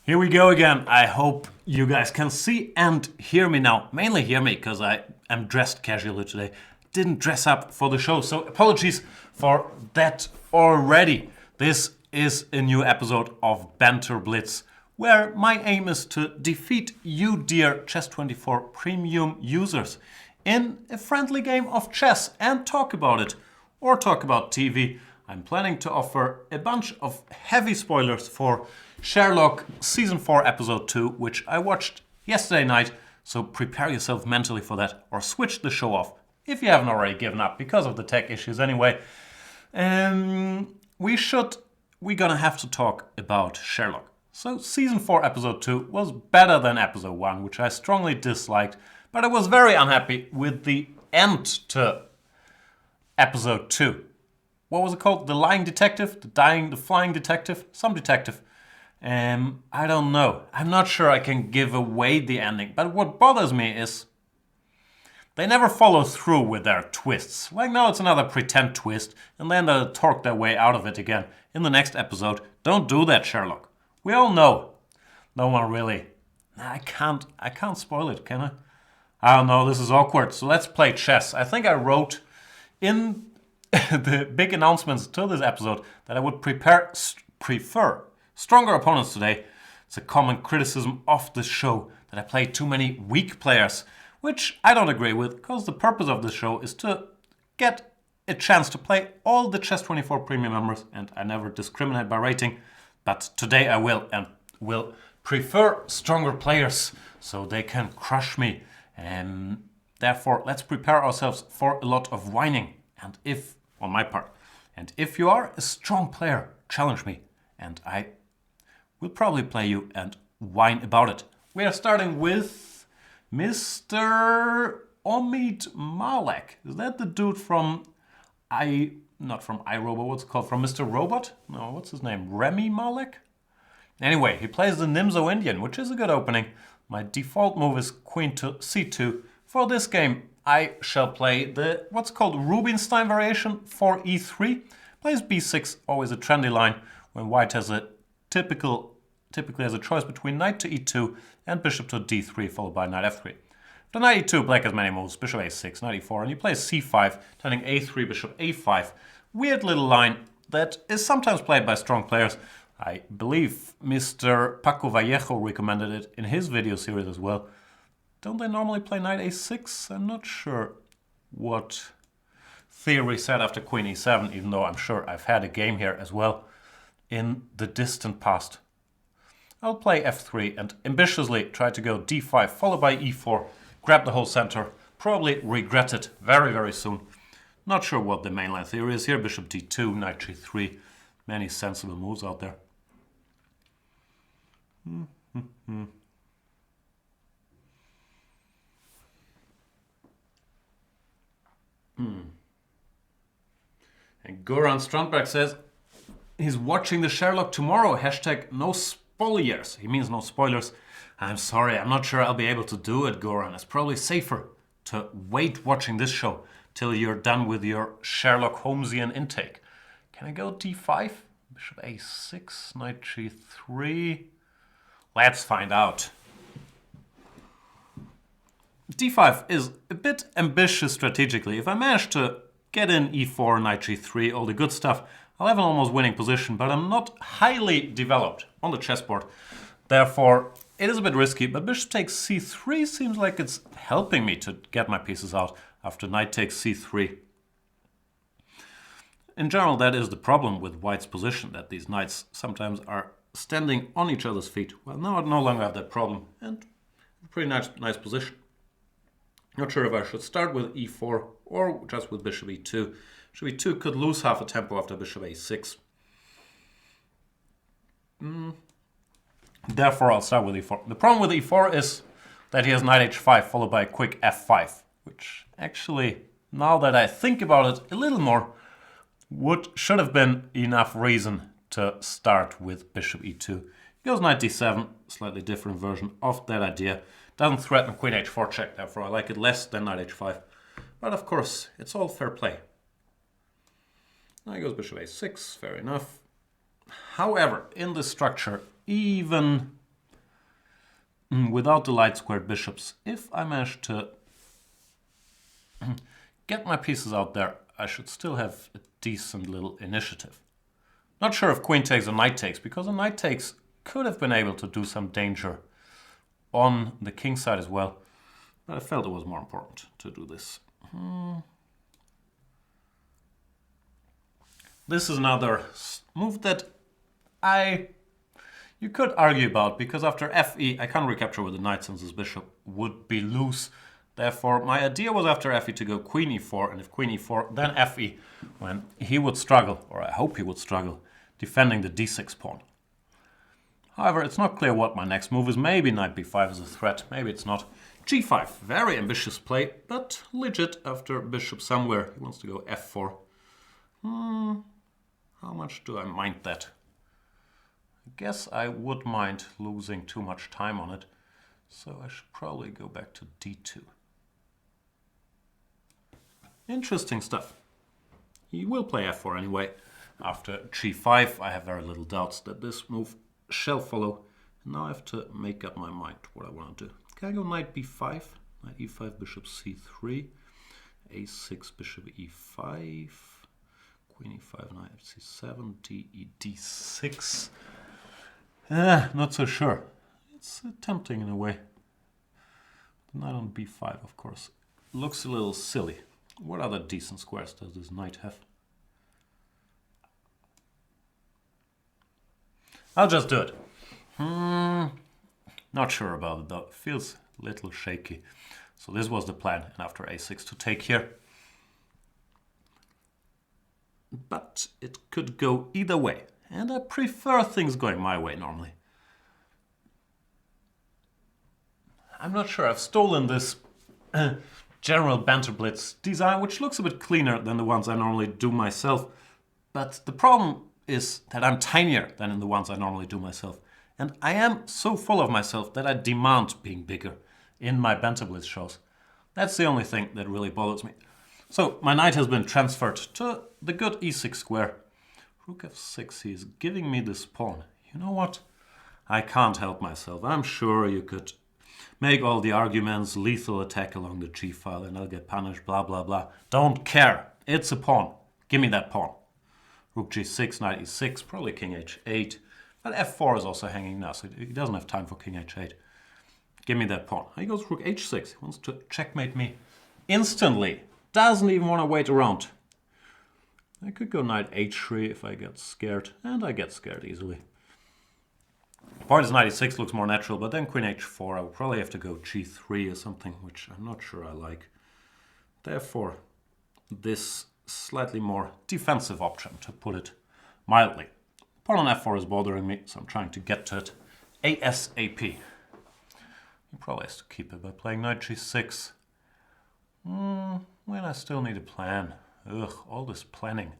Here we go again. I hope you guys can see and hear me now. Mainly hear me because I am dressed casually today. Didn't dress up for the show, so apologies for that already. This is a new episode of Banter Blitz, where my aim is to defeat you, dear Chess24 premium users, in a friendly game of chess and talk about it, or talk about TV. I'm planning to offer a bunch of heavy spoilers for Sherlock Season 4 Episode 2, which I watched yesterday night, so prepare yourself mentally for that, or switch the show off if you haven't already given up because of the tech issues anyway. We're gonna have to talk about Sherlock. So Season 4 Episode 2 was better than Episode 1, which I strongly disliked, but I was very unhappy with the end to Episode 2. What was it called? The Lying Detective? The Flying Detective? Some detective. I don't know. I'm not sure I can give away the ending, but what bothers me is they never follow through with their twists. Like now it's another pretend twist, and then they'll talk their way out of it again in the next episode. Don't do that, Sherlock. We all know. No one really. I can't spoil it, can I? I don't know, this is awkward, so let's play chess. I think I wrote in the big announcements to this episode that I would prefer stronger opponents today. It's a common criticism of this show that I play too many weak players, which I don't agree with, because the purpose of this show is to get a chance to play all the Chess24 premium members, and I never discriminate by rating, but today I will, and will prefer stronger players so they can crush me. Therefore, let's prepare ourselves for a lot of whining, and on my part, and if you are a strong player, challenge me, and I will probably play you and whine about it. We are starting with Mr. Omid Malik. Is that the dude from not from iRobot, what's it called? From Mr. Robot? No, what's his name? Remy Malik? Anyway, he plays the Nimzo Indian, which is a good opening. My default move is Queen to C2. For this game, I shall play the what's called Rubinstein variation for E3. Plays B6, always a trendy line, when White has typically has a choice between Knight to E2 and Bishop to D3, followed by Knight F3. After Knight E2, Black has many moves, Bishop A6, Knight E4, and he plays C5, turning A3, Bishop A5. Weird little line that is sometimes played by strong players. I believe Mr. Paco Vallejo recommended it in his video series as well. Don't they normally play Knight A6? I'm not sure what theory said after Queen E7, even though I'm sure I've had a game here as well in the distant past. I'll play F3 and ambitiously try to go D5 followed by E4, grab the whole center, probably regret it very, very soon. Not sure what the mainline theory is here. Bishop D2, Knight G3, many sensible moves out there. And Goran Strandberg says he's watching the Sherlock tomorrow. Hashtag no spoilers. He means no spoilers. I'm sorry, I'm not sure I'll be able to do it, Goran. It's probably safer to wait watching this show till you're done with your Sherlock Holmesian intake. Can I go D5? Bishop A6, Knight G3. Let's find out. D5 is a bit ambitious strategically. If I manage to get in E4, Knight G3, all the good stuff, I'll have an almost winning position, but I'm not highly developed on the chessboard. Therefore, it is a bit risky, but Bishop takes C3 seems like it's helping me to get my pieces out after Knight takes C3. In general, that is the problem with White's position, that these knights sometimes are standing on each other's feet. Well, now I no longer have that problem, and a pretty nice position. Not sure if I should start with E4 or just with Bishop E2. Bishop E2 could lose half a tempo after Bishop A6. Therefore, I'll start with E4. The problem with E4 is that he has Knight H5 followed by a quick F5, which actually, now that I think about it a little more, should have been enough reason to start with Bishop E2. He goes Knight D7, slightly different version of that idea. Doesn't threaten Queen H4 check, therefore I like it less than Knight H5. But of course, it's all fair play. Now he goes Bishop A6, fair enough. However, in this structure, even without the light squared bishops, if I manage to get my pieces out there, I should still have a decent little initiative. Not sure if queen takes or knight takes, because a knight takes could have been able to do some danger on the king side as well. But I felt it was more important to do this. This is another move that you could argue about, because after fe I can't recapture with the knight since this bishop would be loose. Therefore, my idea was after fe to go queen e4, and if queen e4, then fe, when he would struggle, or I hope he would struggle, defending the d6 pawn. However, it's not clear what my next move is. Maybe knight b5 is a threat, maybe it's not. g5, very ambitious play, but legit after bishop somewhere. He wants to go f4. How much do I mind that? I guess I would mind losing too much time on it, so I should probably go back to d2. Interesting stuff. He will play f4 anyway. After g5, I have very little doubts that this move shall follow. Now I have to make up my mind what I want to do. Can I go knight b5, knight e5, bishop c3, a6, bishop e5, queen e5, knight c7, d6. Not so sure. It's tempting in a way. Knight on b5, of course. Looks a little silly. What other decent squares does this knight have? I'll just do it. Not sure about it though. Feels a little shaky. So this was the plan, and after a6 to take here. But it could go either way, and I prefer things going my way normally. I'm not sure. I've stolen this general Banter Blitz design, which looks a bit cleaner than the ones I normally do myself. But the problem is that I'm tinier than in the ones I normally do myself. And I am so full of myself that I demand being bigger in my Banter Blitz shows. That's the only thing that really bothers me. So my knight has been transferred to the good e6 square. Rook f6, he is giving me this pawn. You know what? I can't help myself. I'm sure you could make all the arguments, lethal attack along the g file and I'll get punished, blah, blah, blah. Don't care. It's a pawn. Give me that pawn. Rook g6, knight e6, probably king h8. But f4 is also hanging now, so he doesn't have time for king h8. Give me that pawn. He goes rook h6. He wants to checkmate me instantly. Doesn't even want to wait around. I could go knight h3 if I get scared, and I get scared easily. Point is knight e6 looks more natural, but then queen h4, I would probably have to go g3 or something, which I'm not sure I like. Therefore, this slightly more defensive option, to put it mildly. Pawn on f4 is bothering me, so I'm trying to get to it ASAP. He probably has to keep it by playing knight g6. When I still need a plan. Ugh, all this planning.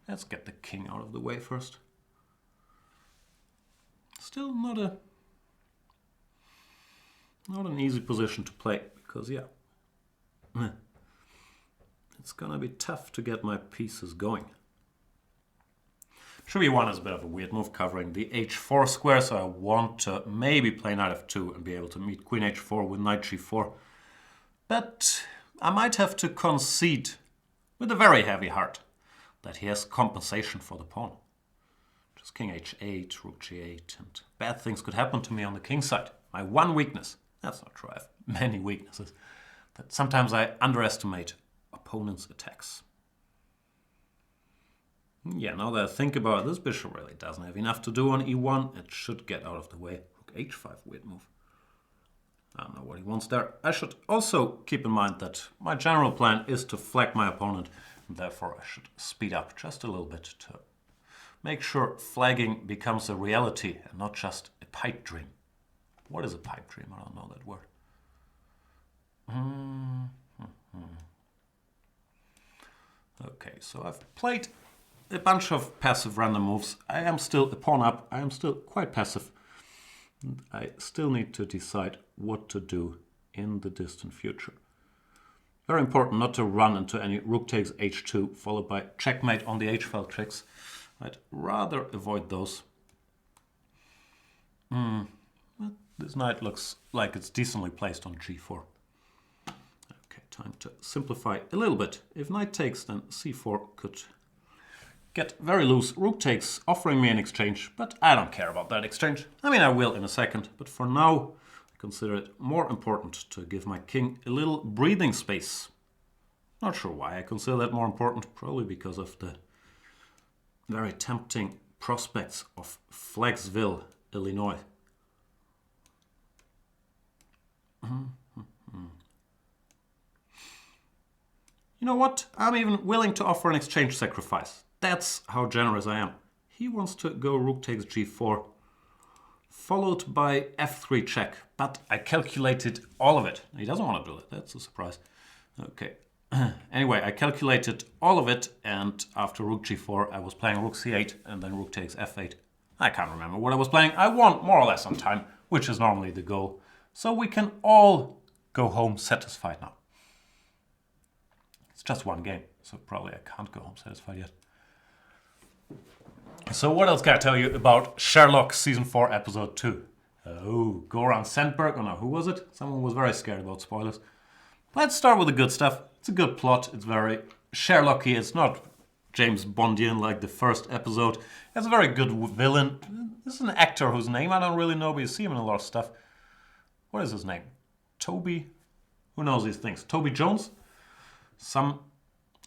Let's get the king out of the way first. Still not an easy position to play, because yeah, it's gonna be tough to get my pieces going. Bishop e1 is a bit of a weird move, covering the h4 square, so I want to maybe play knight f2 and be able to meet queen h4 with knight g4. But I might have to concede with a very heavy heart that he has compensation for the pawn. Just king h8, rook g8, and bad things could happen to me on the king side. My one weakness, that's not true, I have many weaknesses, that sometimes I underestimate opponents' attacks. Yeah, now that I think about it, this bishop really doesn't have enough to do on e1. It should get out of the way. Rook h5, weird move. I don't know what he wants there. I should also keep in mind that my general plan is to flag my opponent, and therefore I should speed up just a little bit to make sure flagging becomes a reality and not just a pipe dream. What is a pipe dream? I don't know that word. Okay, so I've played a bunch of passive random moves. I am still a pawn up. I am still quite passive. I still need to decide what to do in the distant future. Very important not to run into any rook takes h2 followed by checkmate on the h-file tricks. I'd rather avoid those. But This knight looks like it's decently placed on g4. Okay, time to simplify a little bit. If knight takes, then c4 could get very loose. Rook takes, offering me an exchange, but I don't care about that exchange. I mean, I will in a second, but for now, I consider it more important to give my king a little breathing space. Not sure why I consider that more important, probably because of the very tempting prospects of Flagsville, Illinois. You know what? I'm even willing to offer an exchange sacrifice. That's how generous I am. He wants to go rook takes g4, followed by f3 check, but I calculated all of it. He doesn't want to do it, that's a surprise. Okay. Anyway, I calculated all of it, and after rook g4, I was playing rook c8, and then rook takes f8. I can't remember what I was playing. I won more or less on time, which is normally the goal. So we can all go home satisfied now. It's just one game, so probably I can't go home satisfied yet. So what else can I tell you about Sherlock Season 4, Episode 2? Oh, Goran Sandberg, oh no, who was it? Someone was very scared about spoilers. Let's start with the good stuff. It's a good plot, it's very Sherlocky, it's not James Bondian like the first episode. It's a very good villain. This is an actor whose name I don't really know, but you see him in a lot of stuff. What is his name? Toby? Who knows these things? Toby Jones?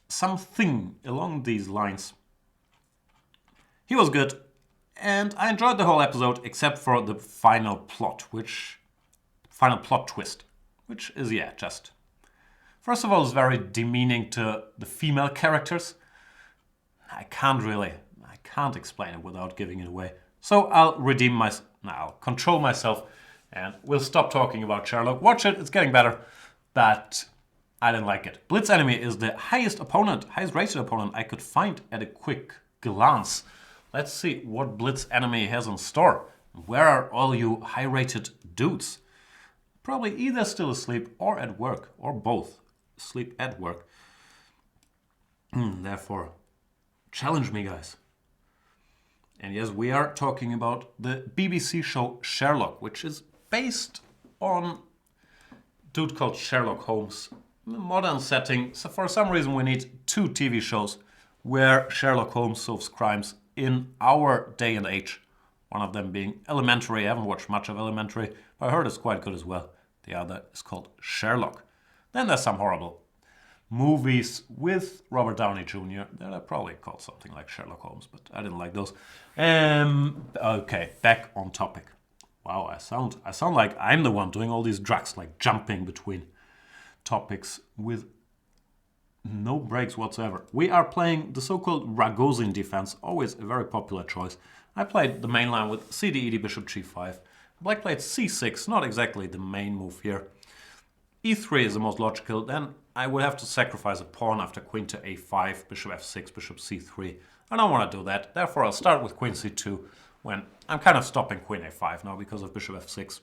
Something along these lines. He was good, and I enjoyed the whole episode except for the final plot twist, which is, yeah, just... First of all, it's very demeaning to the female characters. I can't explain it without giving it away. So I'll control myself, and we'll stop talking about Sherlock. Watch it, it's getting better, but I didn't like it. Blitz Enemy is the highest rated opponent I could find at a quick glance. Let's see what Blitz Enemy has in store. Where are all you high-rated dudes? Probably either still asleep or at work, or both. Sleep at work. Therefore, challenge me, guys. And yes, we are talking about the BBC show Sherlock, which is based on a dude called Sherlock Holmes. In a modern setting, so for some reason we need 2 TV shows where Sherlock Holmes solves crimes in our day and age. One of them being Elementary. I haven't watched much of Elementary, but I heard it's quite good as well. The other is called Sherlock. Then there's some horrible movies with Robert Downey Jr. that are probably called something like Sherlock Holmes, but I didn't like those. Okay, back on topic. Wow, I sound like I'm the one doing all these drugs, like jumping between topics with no breaks whatsoever. We are playing the so-called Ragozin defense, always a very popular choice. I played the main line with cd-ed bishop g5. Black played c6, not exactly the main move here. e3 is the most logical, then I would have to sacrifice a pawn after queen to a5, bishop f6, bishop c3. I don't want to do that, therefore I'll start with queen c2 when I'm kind of stopping queen a5 now because of bishop f6.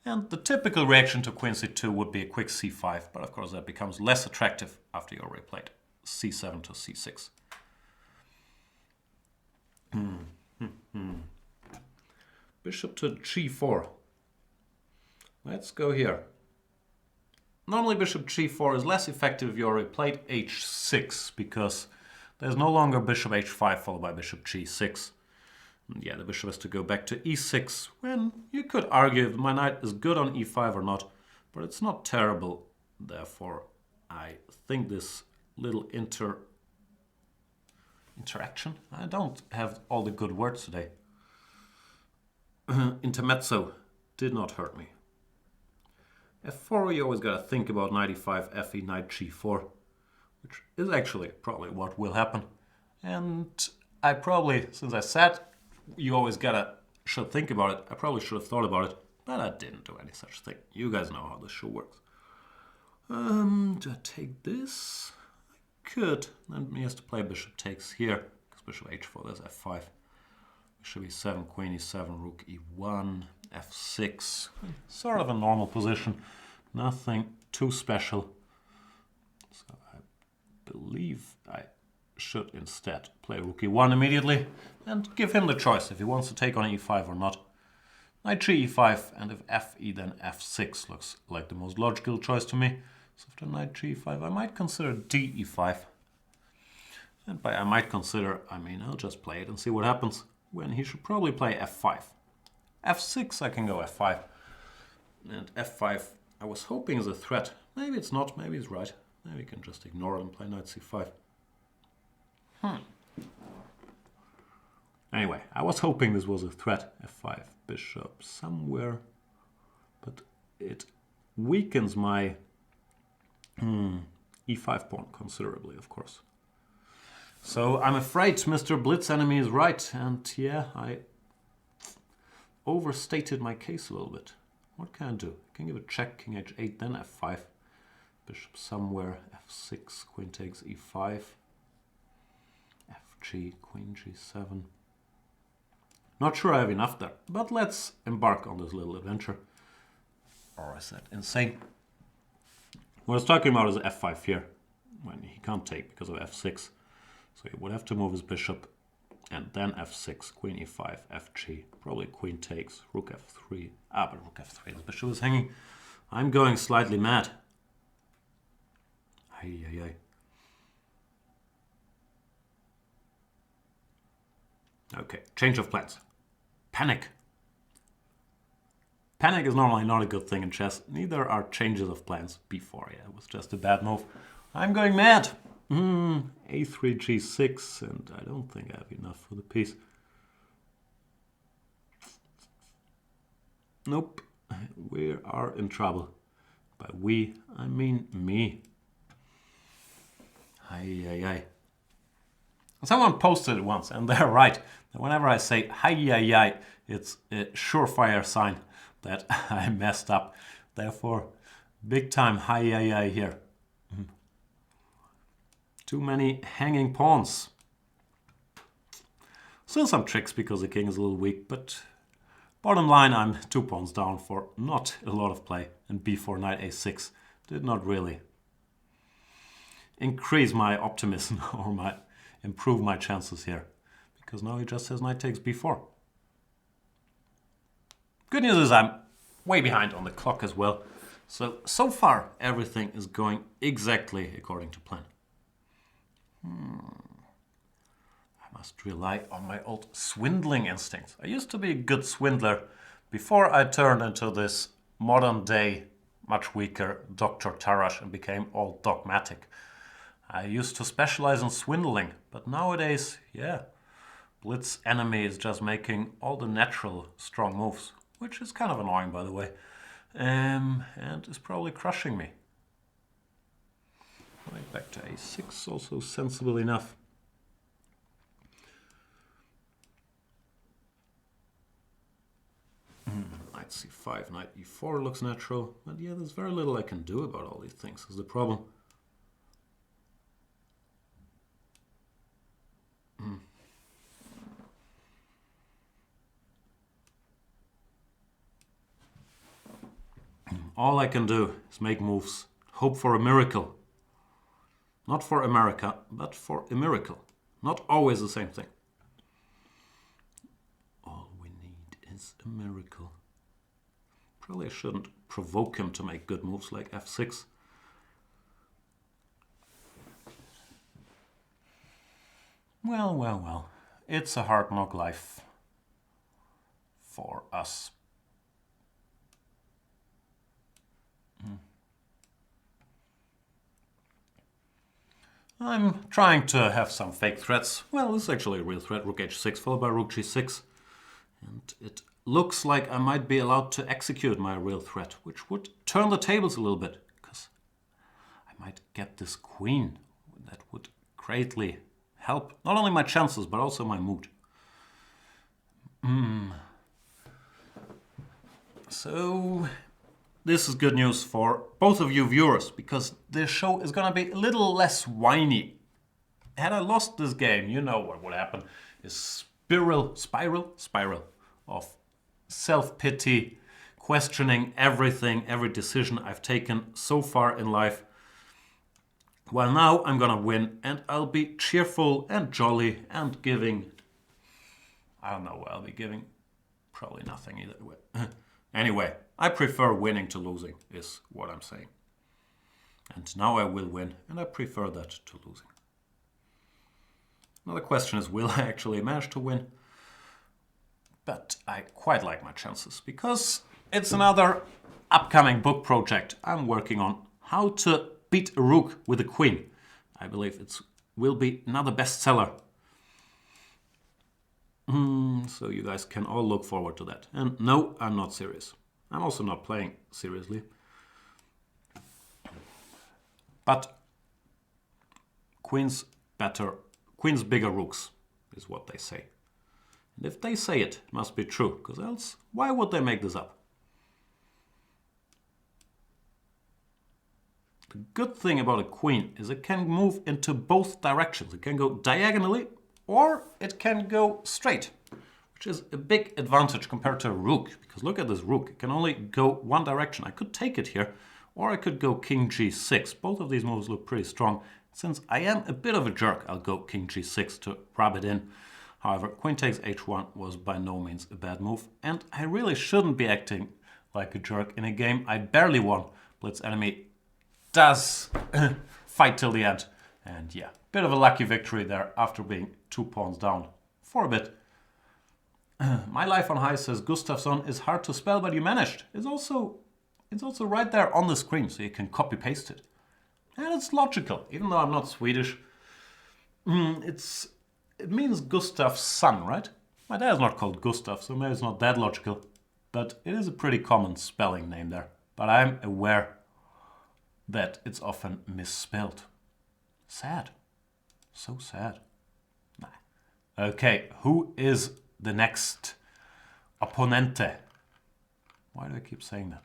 And the typical reaction to queen c2 would be a quick c5, but of course that becomes less attractive after you already played c7 to c6. Bishop to g4. Let's go here. Normally bishop g4 is less effective if you already played h6, because there's no longer bishop h5 followed by bishop g6. Yeah, the bishop has to go back to e6, when you could argue if my knight is good on e5 or not, but it's not terrible. Therefore, I think this little interaction, I don't have all the good words today. Intermezzo did not hurt me. f4, you always gotta think about knight e5, fe, knight g4, which is actually probably what will happen. And I probably, since I said you always should think about it, I probably should have thought about it, but I didn't do any such thing. You guys know how this show works. Do I take this? I could. Then he has to play bishop takes here, because bishop h4, there's f5. Bishop e7, queen e7, rook e1, f6. Sort of a normal position. Nothing too special. So I believe I should instead play rook e1 immediately and give him the choice if he wants to take on e5 or not. Knight g5, and if fe, then f6 looks like the most logical choice to me. So after knight g5, I might consider de5. And by I might consider, I mean I'll just play it and see what happens, when he should probably play f5. f6 I can go f5. And f5 I was hoping is a threat. Maybe it's not, maybe it's right. Maybe we can just ignore it and play knight c5. Anyway, I was hoping this was a threat. f5, bishop somewhere. But it weakens my e5 pawn considerably, of course. So I'm afraid Mr. Blitz enemy is right. And yeah, I overstated my case a little bit. What can I do? I can give a check, king h8, then f5. Bishop somewhere, f6, queen takes e5. fg, queen g7. Not sure I have enough there, but let's embark on this little adventure. Or is that insane? What I was talking about is f5 here, when he can't take because of f6. So he would have to move his bishop, and then f6, queen e5, fg, probably queen takes, rook f3. But rook f3, the bishop is hanging. I'm going slightly mad. Okay, change of plans. Panic. Panic is normally not a good thing in chess. Neither are changes of plans before. Yeah, it was just a bad move. I'm going mad. a3, g6, and I don't think I have enough for the piece. Nope, we are in trouble. By we, I mean me. Someone posted it once, and they're right. Whenever I say it's a surefire sign that I messed up. Therefore, big time here. Too many hanging pawns. Still some tricks because the king is a little weak, but bottom line, I'm 2 pawns down for not a lot of play. And b4, knight a6 did not really increase my optimism or improve my chances here. Because now he just says knight takes b4. Good news is I'm way behind on the clock as well. So far everything is going exactly according to plan. I must rely on my old swindling instincts. I used to be a good swindler before I turned into this modern day, much weaker Dr. Tarash and became all dogmatic. I used to specialize in swindling, but nowadays, yeah, Blitz enemy is just making all the natural strong moves, which is kind of annoying, by the way, and is probably crushing me. Right, back to a6, also sensible enough. Knight c5, knight e4 looks natural, but yeah, there's very little I can do about all these things, is the problem. All I can do is make moves, hope for a miracle. Not for America, but for a miracle. Not always the same thing. All we need is a miracle. Probably I shouldn't provoke him to make good moves like f6. Well. It's a hard knock life for us. I'm trying to have some fake threats. Well, this is actually a real threat. Rook h6 followed by rook g6. And it looks like I might be allowed to execute my real threat, which would turn the tables a little bit, because I might get this queen. That would greatly help not only my chances, but also my mood. So this is good news for both of you viewers, because this show is gonna be a little less whiny. Had I lost this game, you know what would happen. Is spiral of self-pity, questioning everything, every decision I've taken so far in life. Well, now I'm gonna win, and I'll be cheerful and jolly and giving, I don't know what I'll be giving, probably nothing either way. Anyway, I prefer winning to losing, is what I'm saying. And now I will win, and I prefer that to losing. Another question is, will I actually manage to win? But I quite like my chances, because it's another upcoming book project I'm working on. How to beat a rook with a queen. I believe it will be another bestseller. So you guys can all look forward to that. And no, I'm not serious. I'm also not playing seriously. But queens bigger rooks is what they say. And if they say it, it must be true, because else why would they make this up? The good thing about a queen is it can move into both directions. It can go diagonally or it can go straight, which is a big advantage compared to a rook. Because look at this rook, it can only go one direction. I could take it here, or I could go king g6. Both of these moves look pretty strong. Since I am a bit of a jerk, I'll go king g6 to rub it in. However, queen takes h1 was by no means a bad move, and I really shouldn't be acting like a jerk in a game I barely won. Blitz enemy does fight till the end, and yeah, bit of a lucky victory there after being 2 pawns down for a bit. My life on high says Gustafsson is hard to spell, but you managed. It's also right there on the screen, so you can copy paste it, and it's logical. Even though I'm not Swedish, it means Gustav's son, right? My dad's not called Gustav, so maybe it's not that logical, but it is a pretty common spelling name there. But I'm aware that it's often misspelled. Sad. So sad. Nah. Okay, who is the next opponente? Why do I keep saying that?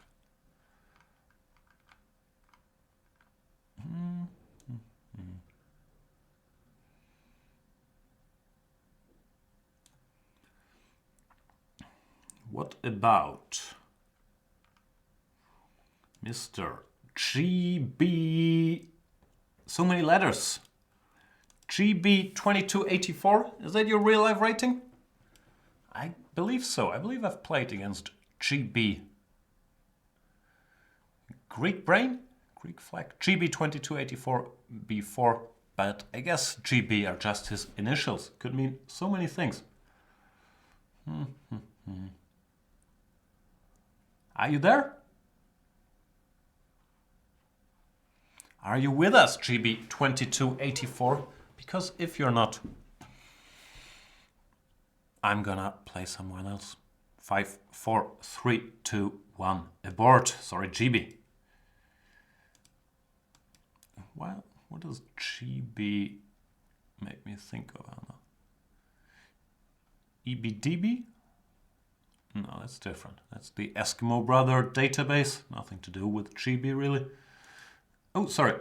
What about Mr. GB? So many letters. GB2284? Is that your real life rating? I believe so. I believe I've played against GB. Greek brain? Greek flag? GB2284 before, but I guess GB are just his initials. Could mean so many things. Are you there? Are you with us, GB2284? Because if you're not, I'm gonna play someone else. 5, 4, 3, 2, 1. Abort. Sorry, GB. Well, what does GB make me think of? I don't know. EBDB? No, that's different. That's the Eskimo Brother database. Nothing to do with GB, really. Oh, sorry.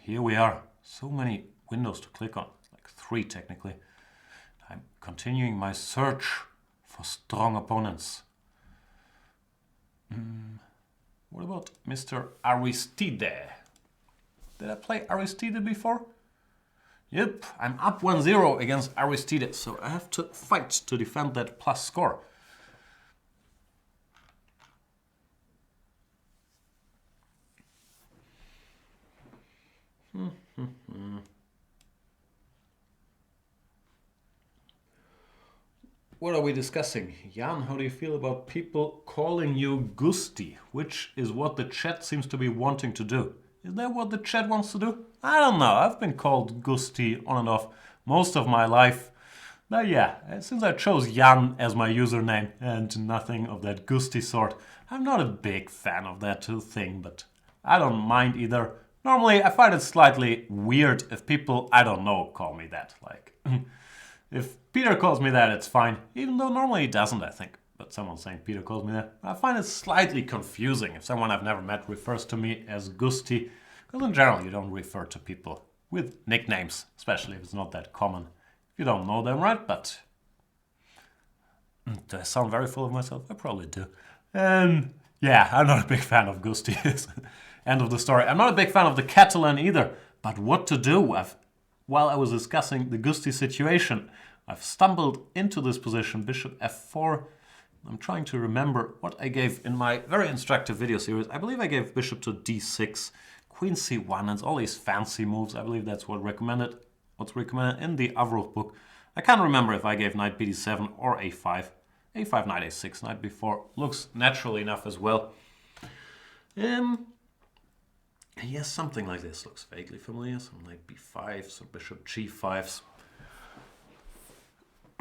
Here we are. So many windows to click on. Like 3, technically. I'm continuing my search for strong opponents. What about Mr. Aristide? Did I play Aristide before? Yep, I'm up 1-0 against Aristide, so I have to fight to defend that plus score. What are we discussing? Jan, how do you feel about people calling you Gusti? Which is what the chat seems to be wanting to do. Is that what the chat wants to do? I don't know. I've been called Gusti on and off most of my life. But yeah, since I chose Jan as my username and nothing of that Gusti sort, I'm not a big fan of that thing, but I don't mind either. Normally, I find it slightly weird if people, I don't know, call me that. Like, if Peter calls me that, it's fine. Even though normally he doesn't, I think. But someone saying Peter calls me that, I find it slightly confusing if someone I've never met refers to me as Gusti. Because in general, you don't refer to people with nicknames, especially if it's not that common. If you don't know them, right? But do I sound very full of myself? I probably do. And yeah, I'm not a big fan of Gusti. End of the story. I'm not a big fan of the Catalan either. But what to do? While I was discussing the Gusti situation, I've stumbled into this position. Bishop f4, I'm trying to remember what I gave in my very instructive video series. I believe I gave bishop to d6, queen c1, and all these fancy moves. I believe that's what's recommended in the Avrov book. I can't remember if I gave knight bd7 or a5. a5, knight a6, knight b4 looks natural enough as well. Yes, something like this looks vaguely familiar. Some knight b5, some bishop g5s.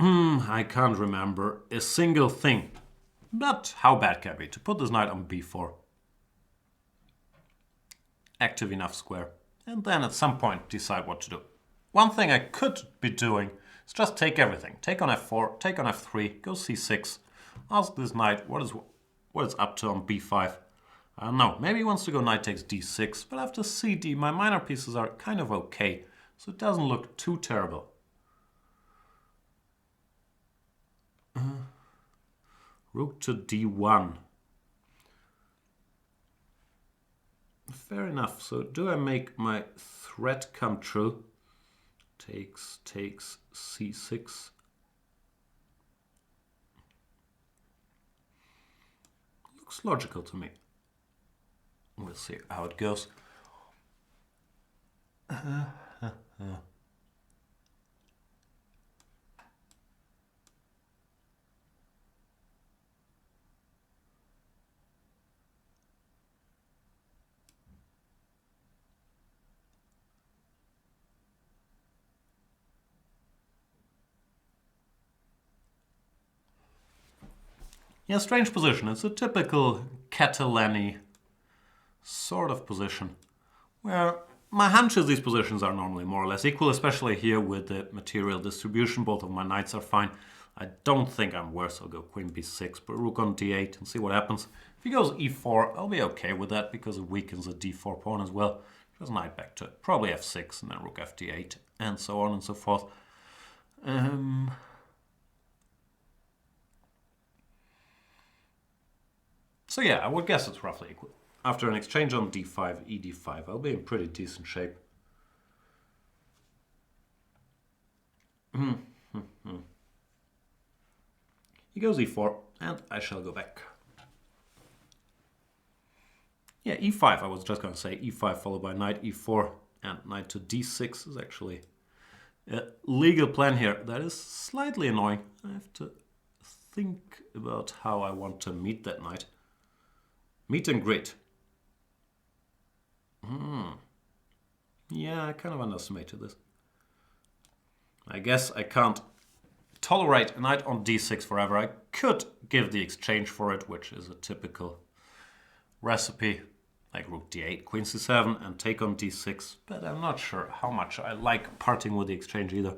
I can't remember a single thing. But how bad can it be to put this knight on b4? Active enough square. And then at some point decide what to do. One thing I could be doing is just take everything. Take on f4, take on f3, go c6. Ask this knight what is up to on b5. I don't know, maybe he wants to go knight takes d6, but after cd my minor pieces are kind of okay. So it doesn't look too terrible. Rook to d1. Fair enough. So do I make my threat come true? Takes c6. Looks logical to me. We'll see how it goes. Yeah, strange position. It's a typical Catalani sort of position, where my hunch is these positions are normally more or less equal, especially here with the material distribution. Both of my knights are fine. I don't think I'm worse. I'll go queen b6, but rook on d8 and see what happens. If he goes e4, I'll be okay with that because it weakens the d4 pawn as well. Just knight back to probably f6 and then rook fd8 and so on and so forth. So yeah, I would guess it's roughly equal. After an exchange on d5, ed5, I'll be in pretty decent shape. He goes e4, and I shall go back. Yeah, e5, I was just going to say e5 followed by knight e4, and knight to d6 is actually a legal plan here. That is slightly annoying. I have to think about how I want to meet that knight. Meet and greet. Yeah, I kind of underestimated this. I guess I can't tolerate a knight on d6 forever. I could give the exchange for it, which is a typical recipe, like rook d8, queen c7, and take on d6, but I'm not sure how much I like parting with the exchange either.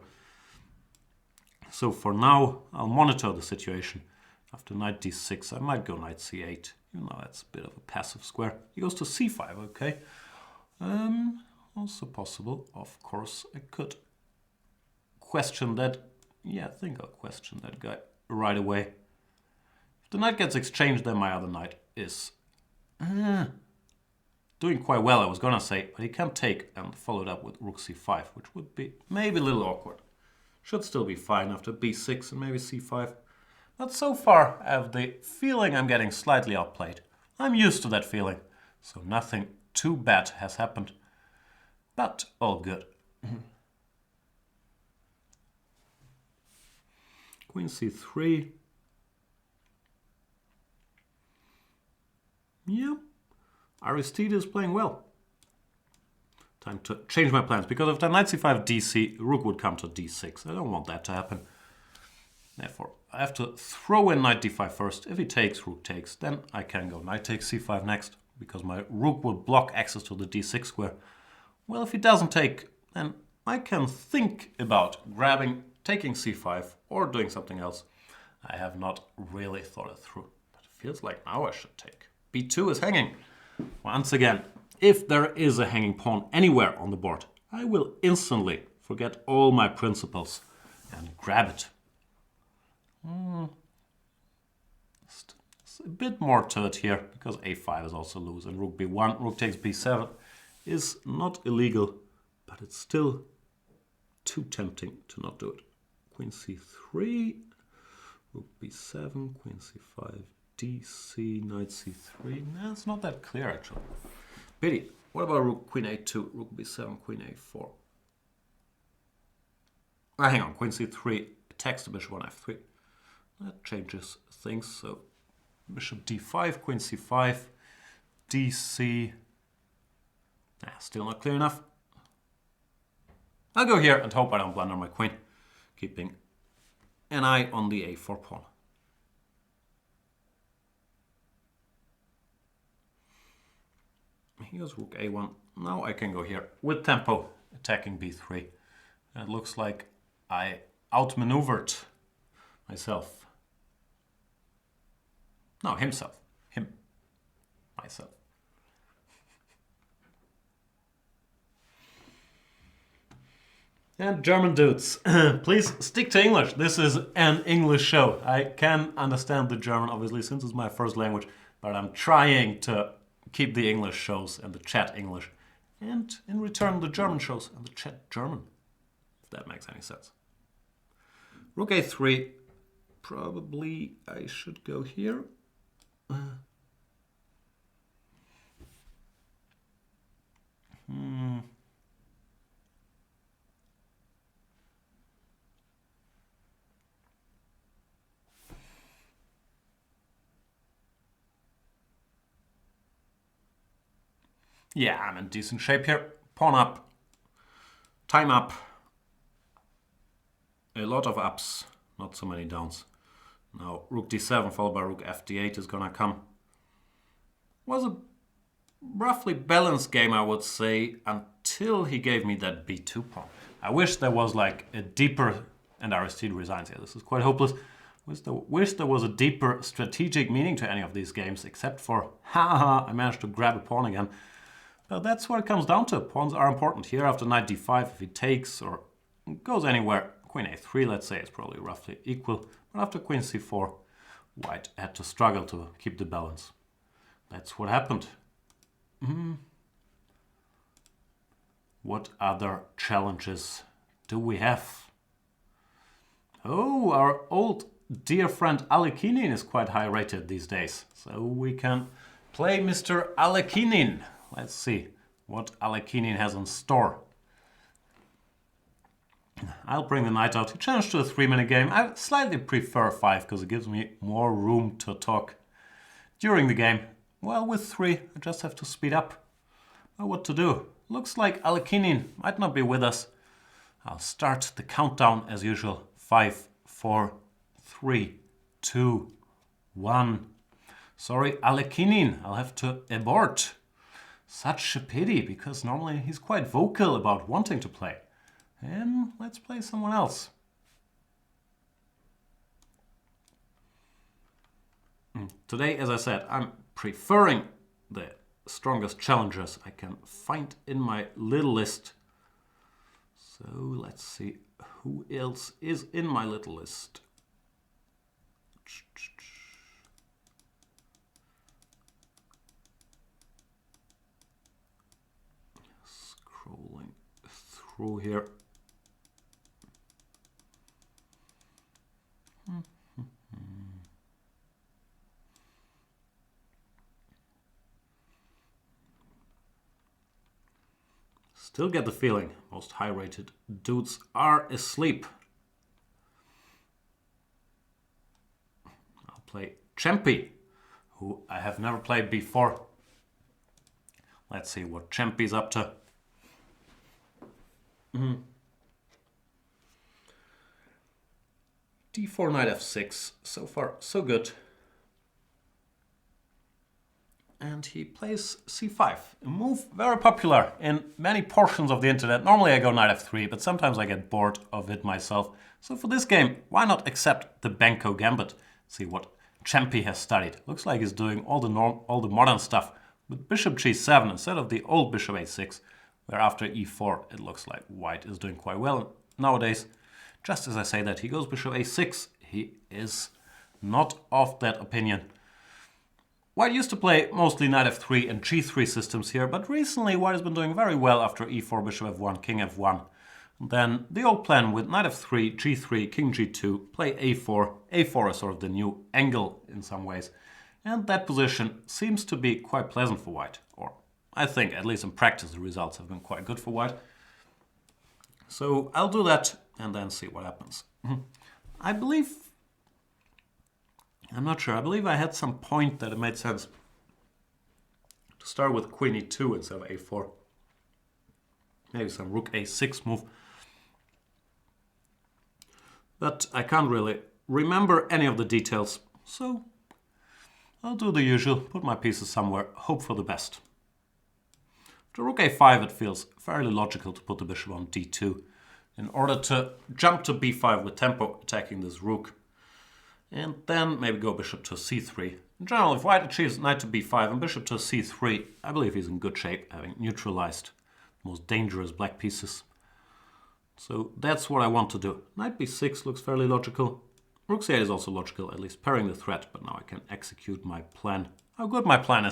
So for now, I'll monitor the situation. After knight d6, I might go knight c8. You know, that's a bit of a passive square. He goes to c5, okay. Also possible, of course, I could question that. Yeah, I think I'll question that guy right away. If the knight gets exchanged, then my other knight is doing quite well, I was gonna say, but he can't take and follow it up with rook c5, which would be maybe a little awkward. Should still be fine after b6 and maybe c5. But so far, I have the feeling I'm getting slightly outplayed. I'm used to that feeling, so nothing too bad has happened. But all good. Queen c3. Yeah, Aristide is playing well. Time to change my plans, because if the knight c5 dc, rook would come to d6. I don't want that to happen. Therefore, I have to throw in knight d5 first. If he takes, rook takes, then I can go knight takes c5 next, because my rook will block access to the d6 square. Well, if he doesn't take, then I can think about taking c5 or doing something else. I have not really thought it through, but it feels like now I should take. b2 is hanging. Once again, if there is a hanging pawn anywhere on the board, I will instantly forget all my principles and grab it. It's a bit more to it here, because a5 is also loose, and rook b1, rook takes b7 is not illegal, but it's still too tempting to not do it. Queen c3, Rook b7, queen c5, dc, knight c3. No, it's not that clear actually. Pity. What about rook queen a2, rook b7, queen a4? Hang on, queen c3 attacks the bishop on f3. That changes things. So bishop d5, queen c5, dc. Still not clear enough. I'll go here and hope I don't blunder my queen, keeping an eye on the a4 pawn. Here's rook a1. Now I can go here with tempo, attacking b3. It looks like I outmaneuvered myself. No, himself. Him. Myself. And German dudes, please stick to English. This is an English show. I can understand the German, obviously, since it's my first language, but I'm trying to keep the English shows and the chat English. And in return, the German shows and the chat German, if that makes any sense. Rook a3, probably I should go here. Yeah, I'm in decent shape here. Pawn up, time up, a lot of ups, not so many downs. Now rook d7 followed by rook fd8 is gonna come. Was a roughly balanced game, I would say, until he gave me that b2 pawn. I wish there was like a deeper, and Aristide resigns here, this is quite hopeless. Wish there was a deeper strategic meaning to any of these games, except for, haha, I managed to grab a pawn again. But that's what it comes down to. Pawns are important. Here after knight d5, if he takes or goes anywhere, queen a3, let's say, is probably roughly equal. But after queen c4, white had to struggle to keep the balance. That's what happened. What other challenges do we have? Oh, our old dear friend Alekinin is quite high rated these days. So we can play Mr. Alekinin. Let's see what Alekinin has in store. I'll bring the knight out. He challenged to a 3-minute game. I slightly prefer 5 because it gives me more room to talk during the game. Well, with 3, I just have to speed up. Well, what to do? Looks like Alekinin might not be with us. I'll start the countdown as usual. 5, 4, 3, 2, 1. Sorry, Alekinin, I'll have to abort. Such a pity, because normally he's quite vocal about wanting to play. And let's play someone else. Today, as I said, I'm preferring the strongest challengers I can find in my little list. So let's see who else is in my little list. Scrolling through here. Still get the feeling most high-rated dudes are asleep. I'll play Champy, who I have never played before. Let's see what Champy's up to. D4, knight f6. So far, so good. And he plays c5, a move very popular in many portions of the internet. Normally I go knight f3, but sometimes I get bored of it myself. So for this game, why not accept the Benko gambit? See what Champy has studied. Looks like he's doing all the modern stuff with bishop g7 instead of the old bishop a6, where after e4 it looks like white is doing quite well. Nowadays, just as I say that, he goes bishop a6. He is not of that opinion. White used to play mostly knight f3 and g3 systems here, but recently White has been doing very well after e4, bishop f1, king f1. Then the old plan with knight f3, g3, king g2, play a4. a4 is sort of the new angle in some ways. And that position seems to be quite pleasant for white. Or I think, at least in practice, the results have been quite good for white. So I'll do that and then see what happens. I believe... I'm not sure. I believe I had some point that it made sense to start with queen e2 instead of a4. Maybe some rook a6 move. But I can't really remember any of the details, so I'll do the usual, put my pieces somewhere, hope for the best. After rook a5 it feels fairly logical to put the bishop on d2 in order to jump to b5 with tempo, attacking this rook. And then maybe go bishop to c3. In general, if white achieves knight to b5 and bishop to c3, I believe he's in good shape, having neutralized the most dangerous black pieces. So that's what I want to do. Knight b6 looks fairly logical. Rook c8 is also logical, at least pairing the threat, but now I can execute my plan. How good my plan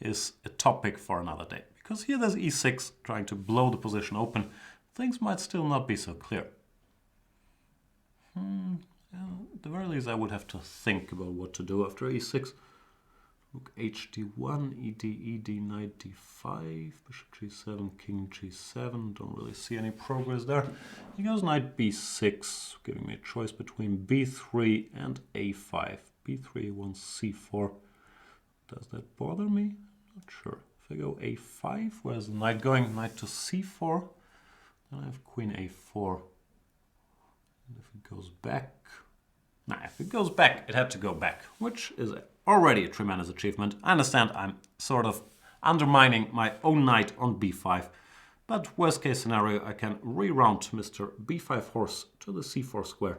is a topic for another day. Because here there's e6 trying to blow the position open. Things might still not be so clear. At the very least I would have to think about what to do after e6. Rook hd1, ed, knight d5, bishop g7, king g7. Don't really see any progress there. He goes knight b6, giving me a choice between b3 and a5. b3 wants c4. Does that bother me? Not sure. If I go a5, where's the knight going? Knight to c4. Then I have queen a4. And if it goes back... Nah, if it goes back, it had to go back, which is already a tremendous achievement. I understand I'm sort of undermining my own knight on b5, but worst case scenario, I can reroute Mr. b5 horse to the c4 square,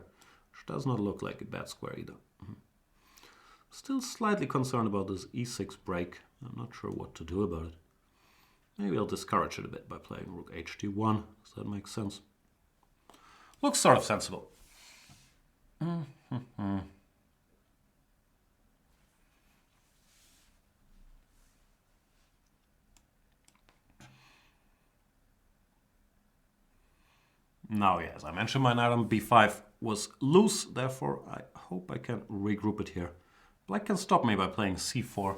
which does not look like a bad square either. Still slightly concerned about this e6 break. I'm not sure what to do about it. Maybe I'll discourage it a bit by playing rook hd1. Does that make sense? Looks sort of sensible. Now, as I mentioned, my knight on b5 was loose, therefore I hope I can regroup it here. Black can stop me by playing c4,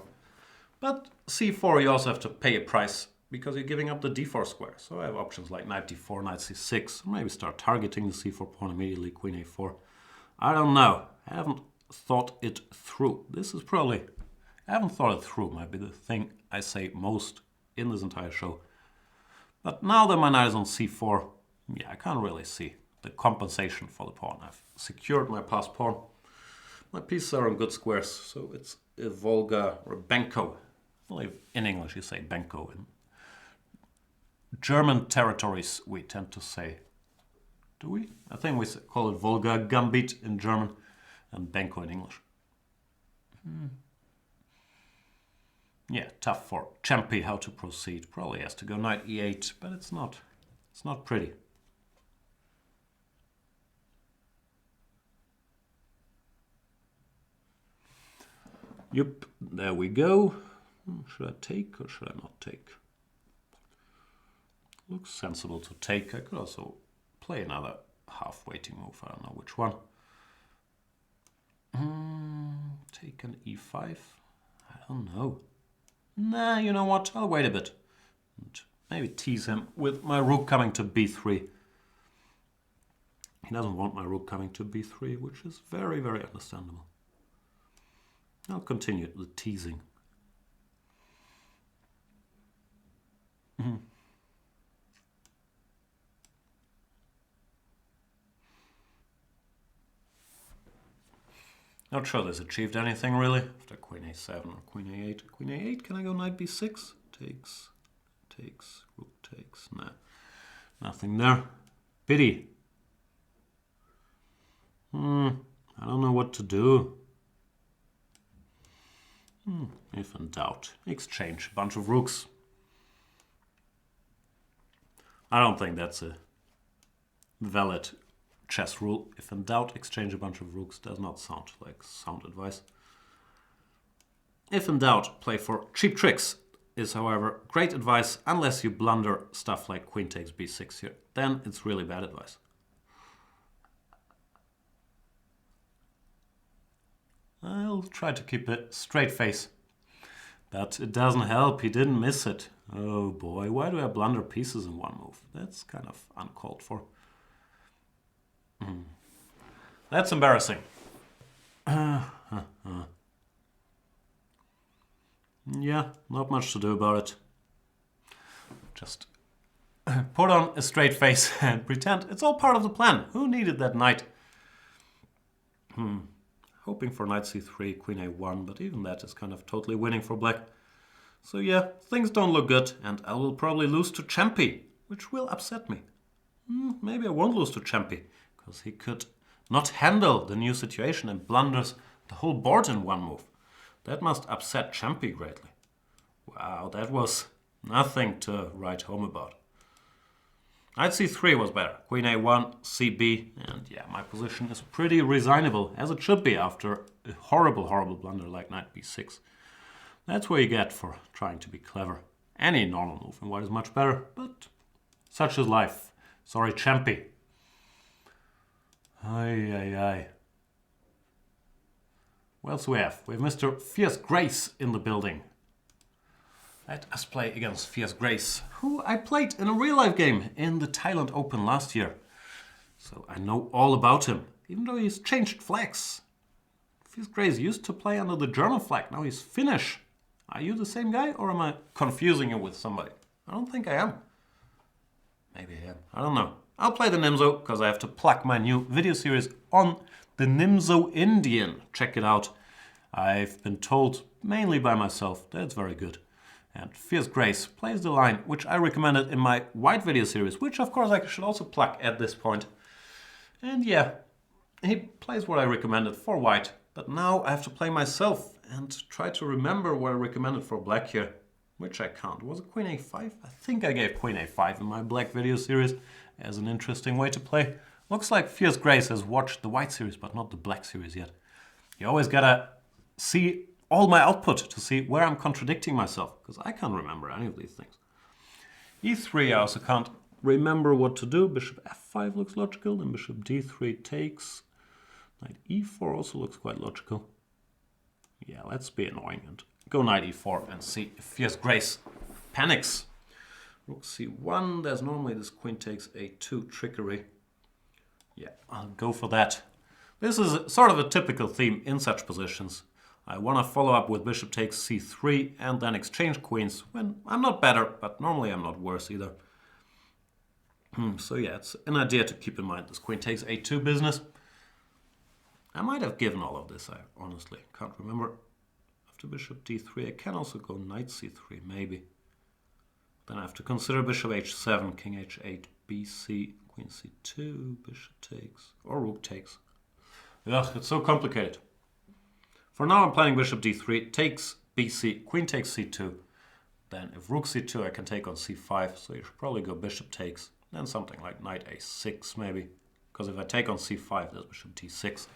but c4 you also have to pay a price because you're giving up the d4 square. So I have options like knight d4, knight c6, maybe start targeting the c4 pawn immediately, queen a4. I don't know. I haven't thought it through. This is probably... I haven't thought it through. Might be the thing I say most in this entire show. But now that my knight is on c4, I can't really see the compensation for the pawn. I've secured my passed pawn. My pieces are on good squares, so it's a Volga or a Benko. I believe in English you say Benko. In German territories we tend to say... Do we? I think we call it Volga Gambit in German and Benko in English. Yeah, tough for Champy how to proceed. Probably has to go knight e8, but it's not pretty. Yep, there we go. Should I take or should I not take? Looks sensible to take. I could also play another half waiting move. I don't know which one. Take an e5. I don't know. Nah, you know what? I'll wait a bit. And maybe tease him with my rook coming to b3. He doesn't want my rook coming to b3, which is very, very understandable. I'll continue the teasing. Not sure this achieved anything really. After queen a7 or queen a8. Queen a8, can I go knight b6? Takes, rook takes. Nah, nothing there. Pity. I don't know what to do. If in doubt, exchange a bunch of rooks. I don't think that's a valid chess rule. If in doubt, exchange a bunch of rooks. Does not sound like sound advice. If in doubt, play for cheap tricks. is, however, great advice unless you blunder stuff like queen takes b6 here. Then it's really bad advice. I'll try to keep a straight face. But it doesn't help, he didn't miss it. Oh boy, why do I blunder pieces in one move? That's kind of uncalled for. That's embarrassing. Yeah, not much to do about it. Just put on a straight face and pretend it's all part of the plan. Who needed that knight? Hoping for knight c3, queen a1, but even that is kind of totally winning for black. So yeah, things don't look good, and I will probably lose to Champy, which will upset me. Maybe I won't lose to Champy, because he could not handle the new situation and blunders the whole board in one move. That must upset Champy greatly. Wow, that was nothing to write home about. Knight c3 was better. Queen a1, cb, and yeah, my position is pretty resignable, as it should be after a horrible, horrible blunder like knight b6. That's what you get for trying to be clever. Any normal move in white is much better, but such is life. Sorry, Champy. Ay. What else do we have? We have Mr. Fierce Grace in the building. Let us play against Fierce Grace, who I played in a real-life game in the Thailand Open last year. So I know all about him, even though he's changed flags. Fierce Grace used to play under the German flag, now he's Finnish. Are you the same guy, or am I confusing you with somebody? I don't think I am. Maybe I am, I don't know. I'll play the Nimzo, because I have to plug my new video series on the Nimzo Indian. Check it out. I've been told, mainly by myself, that it's very good. And Fierce Grace plays the line, which I recommended in my white video series, which of course I should also plug at this point. And yeah, he plays what I recommended for white, but now I have to play myself and try to remember what I recommended for black here, which I can't. Was it queen a5? I think I gave queen a5 in my black video series as an interesting way to play. Looks like Fierce Grace has watched the white series, but not the black series yet. You always gotta see all my output to see where I'm contradicting myself, because I can't remember any of these things. e3, I also can't remember what to do. Bishop f5 looks logical, then bishop d3 takes. Knight e4 also looks quite logical. Yeah, let's be annoying and go knight e4 and see if Fierce Grace panics. Rook c1, there's normally this queen takes a2 trickery. Yeah, I'll go for that. This is sort of a typical theme in such positions. I want to follow up with bishop takes c3 and then exchange queens when I'm not better, but normally I'm not worse either. So yeah, it's an idea to keep in mind, this queen takes a2 business. I might have given all of this, I honestly can't remember. After bishop d3, I can also go knight c3, maybe. Then I have to consider bishop h7, king h8, bc, queen c2, bishop takes, or rook takes. Ugh, it's so complicated. For now I'm planning bishop d3, takes bc, queen takes c2. Then if rook c2 I can take on c5, so you should probably go bishop takes. Then something like knight a6 maybe. Because if I take on c5 there's bishop d6.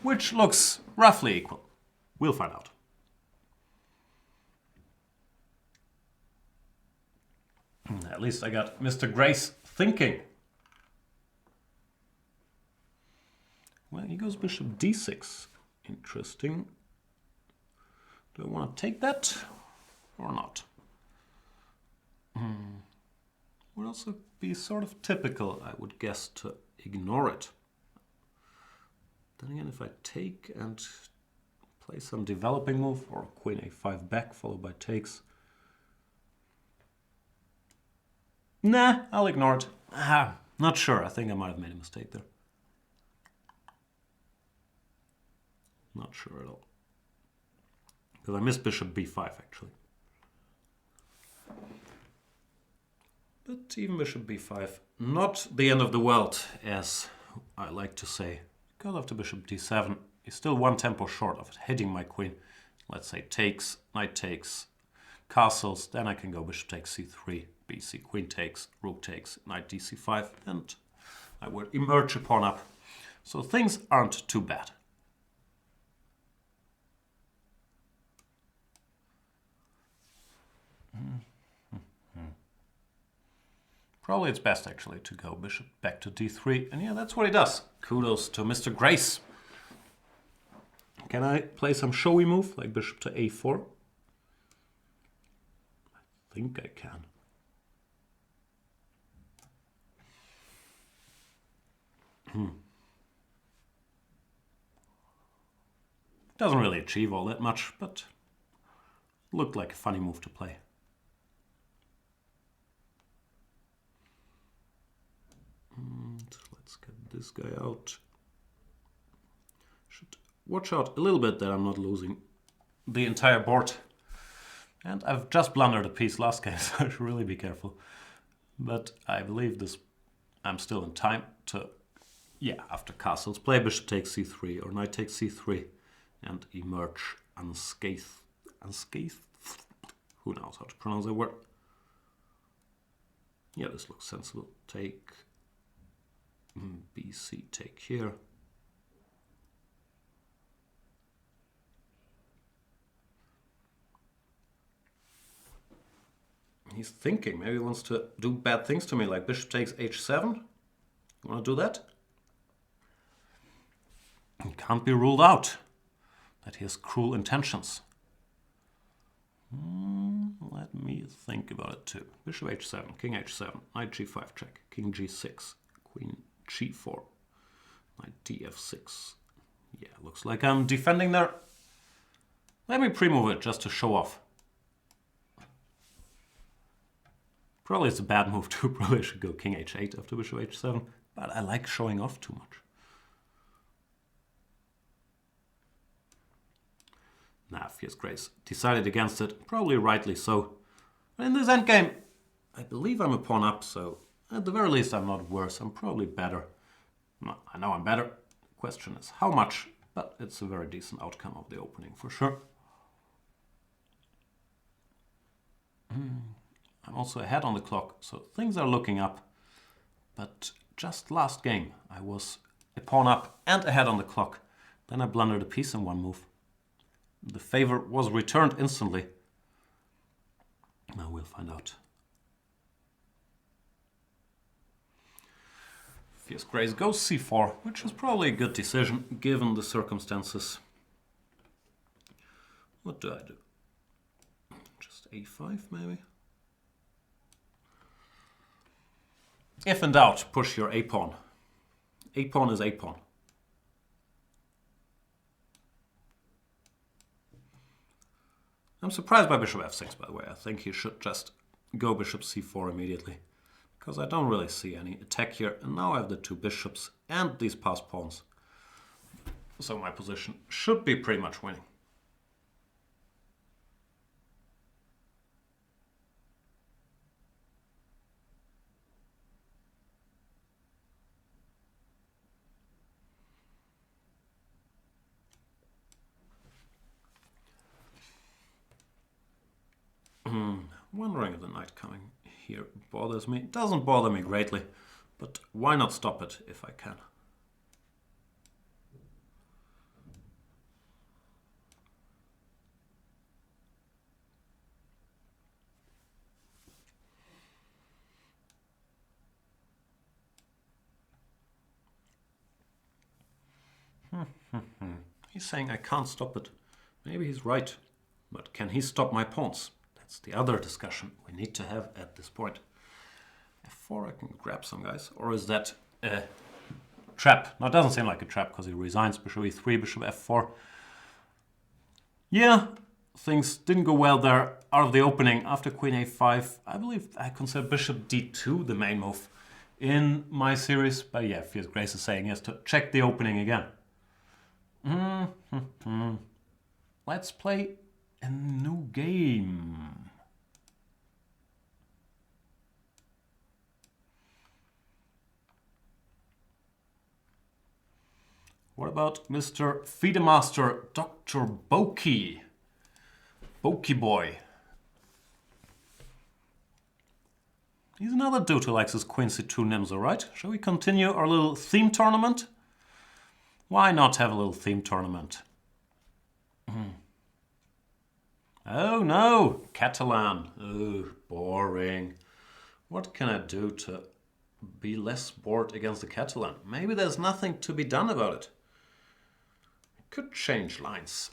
Which looks roughly equal. We'll find out. At least I got Mr. Grace thinking. Well, he goes bishop d6. Interesting. Do I want to take that or not? Would also be sort of typical, I would guess, to ignore it. Then again, if I take and play some developing move, or queen a5 back followed by takes. Nah, I'll ignore it. Not sure, I think I might have made a mistake there. Not sure at all. Because I missed bishop b5 actually. But even bishop b5, not the end of the world, as I like to say. Because after bishop d7, he's still one tempo short of hitting my queen. Let's say takes, knight takes, castles, then I can go bishop takes c3, bc, queen takes, rook takes, knight dc5, and I will emerge a pawn up. So things aren't too bad. Probably it's best actually to go bishop back to d3. And yeah, that's what he does. Kudos to Mr. Grace. Can I play some showy move like bishop to a4? I think I can. Doesn't really achieve all that much, but looked like a funny move to play. Let's get this guy out. Should watch out a little bit that I'm not losing the entire board. And I've just blundered a piece last game, so I should really be careful. But I believe this, I'm still in time to, yeah, after castles, play bishop takes c3 or knight takes c3 and emerge unscathed. Unscathed? Who knows how to pronounce that word? Yeah, this looks sensible. Take BC, take here. He's thinking, maybe he wants to do bad things to me, like bishop takes h7. You want to do that? It can't be ruled out that he has cruel intentions. Let me think about it too. Bishop h7, king h7, knight g5 check, king g6, queen g4, knight df6. Yeah, looks like I'm defending there. Let me pre-move it just to show off. Probably it's a bad move too. Probably I should go king h8 after bishop h7, but I like showing off too much. Nah, Fierce Grace decided against it, probably rightly so. But in this endgame, I believe I'm a pawn up, so at the very least I'm not worse. I'm probably better. I know I'm better. The question is how much, but it's a very decent outcome of the opening for sure. I'm also ahead on the clock, so things are looking up. But just last game, I was a pawn up and ahead on the clock. Then I blundered a piece in one move. The favor was returned instantly. Now we'll find out. Fierce Grace goes c4, which is probably a good decision given the circumstances. What do I do? Just a5 maybe? If in doubt, push your a-pawn. A-pawn is a-pawn. I'm surprised by bishop f6, by the way. I think he should just go bishop c4 immediately, because I don't really see any attack here. And now I have the two bishops and these passed pawns. So my position should be pretty much winning. Wondering if the knight coming here bothers me. It doesn't bother me greatly, but why not stop it if I can? He's saying I can't stop it. Maybe he's right, but can he stop my pawns? That's the other discussion we need to have at this point. f4, I can grab some guys. Or is that a trap? No, it doesn't seem like a trap because he resigns. Bishop e3, bishop f4. Yeah, things didn't go well there out of the opening. After queen a5, I believe I consider bishop d2 the main move in my series. But yeah, Fierce Grace is saying he has to check the opening again. Let's play a new game. What about Mr. Feedemaster Dr. Boki? Boki boy. He's another dude who likes his queen c2 Nimzo, right? Shall we continue our little theme tournament? Why not have a little theme tournament? Oh no, Catalan. Oh, boring. What can I do to be less bored against the Catalan? Maybe there's nothing to be done about it. I could change lines.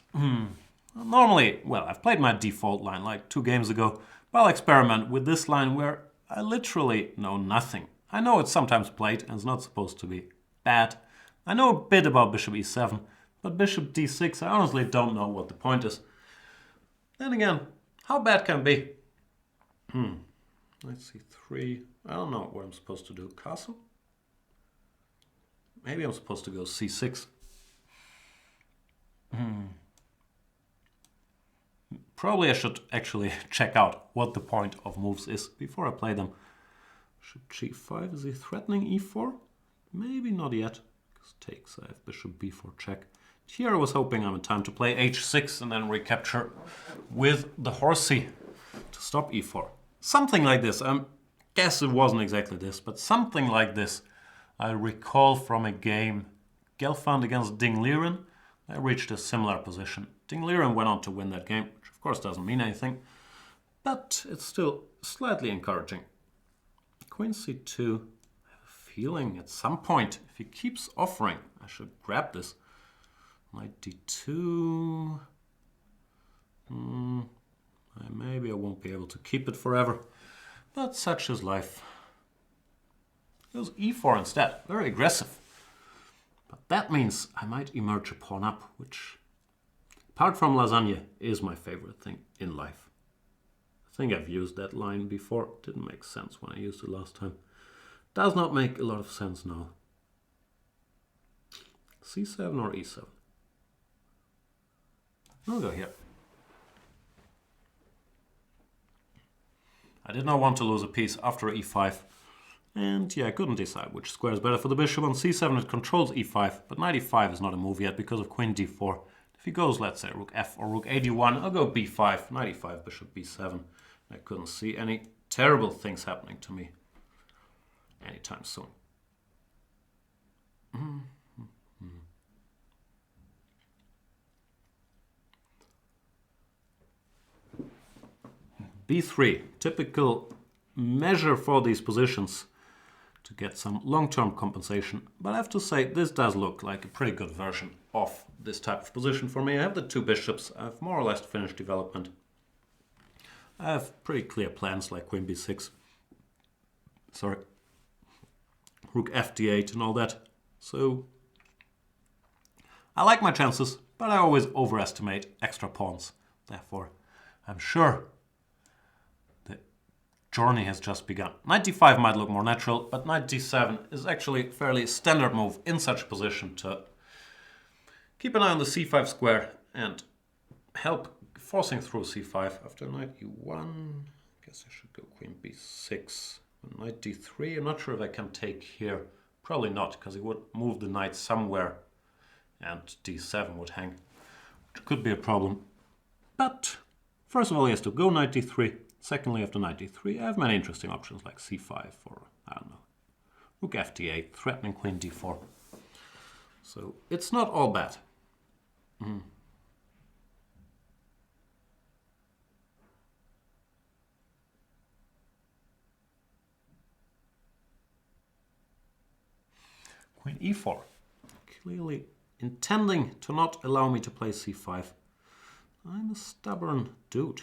Normally, well, I've played my default line like 2 games ago, but I'll experiment with this line where I literally know nothing. I know it's sometimes played and it's not supposed to be bad. I know a bit about bishop e7, but bishop d6, I honestly don't know what the point is. Then again, how bad can it be? Let's see, 3. I don't know what I'm supposed to do. Castle? Maybe I'm supposed to go c6. Probably I should actually check out what the point of moves is before I play them. Bishop g5, is he threatening e4? Maybe not yet, because takes, I have bishop b4 check. Here I was hoping I'm in time to play h6 and then recapture with the horsey to stop e4. Something like this. I guess it wasn't exactly this, but something like this. I recall from a game, Gelfand against Ding Liren. I reached a similar position. Ding Liren went on to win that game, which of course doesn't mean anything, but it's still slightly encouraging. Queen c2, I have a feeling at some point, if he keeps offering, I should grab this. Knight d2. Maybe I won't be able to keep it forever, but such is life. It goes e4 instead, very aggressive. But that means I might emerge a pawn up, which, apart from lasagna, is my favorite thing in life. I think I've used that line before. Didn't make sense when I used it last time. Does not make a lot of sense now. c7 or e7? I'll go here. I did not want to lose a piece after e5. And yeah, I couldn't decide which square is better for the bishop. On c7 it controls e5, but knight e5 is not a move yet because of queen d4. If he goes, let's say, rook f or rook a1, I'll go b5, knight e5, bishop b7. I couldn't see any terrible things happening to me anytime soon. b3, typical measure for these positions to get some long-term compensation. But I have to say, this does look like a pretty good version of this type of position for me. I have the 2 bishops. I have more or less finished development. I have pretty clear plans like queen b6. Sorry. Rook f d8 and all that. So I like my chances, but I always overestimate extra pawns. Therefore, I'm sure the journey has just begun. Knight d5 might look more natural, but knight d7 is actually a fairly standard move in such a position to keep an eye on the c5 square and help forcing through c5. After knight e1, I guess I should go queen b6. Knight d3, I'm not sure if I can take here. Probably not, because he would move the knight somewhere and d7 would hang, which could be a problem. But first of all, he has to go knight d3. Secondly, after knight d3, I have many interesting options like c5 or, I don't know, rook f d8, threatening queen d4. So it's not all bad. Queen e4, clearly intending to not allow me to play c5. I'm a stubborn dude.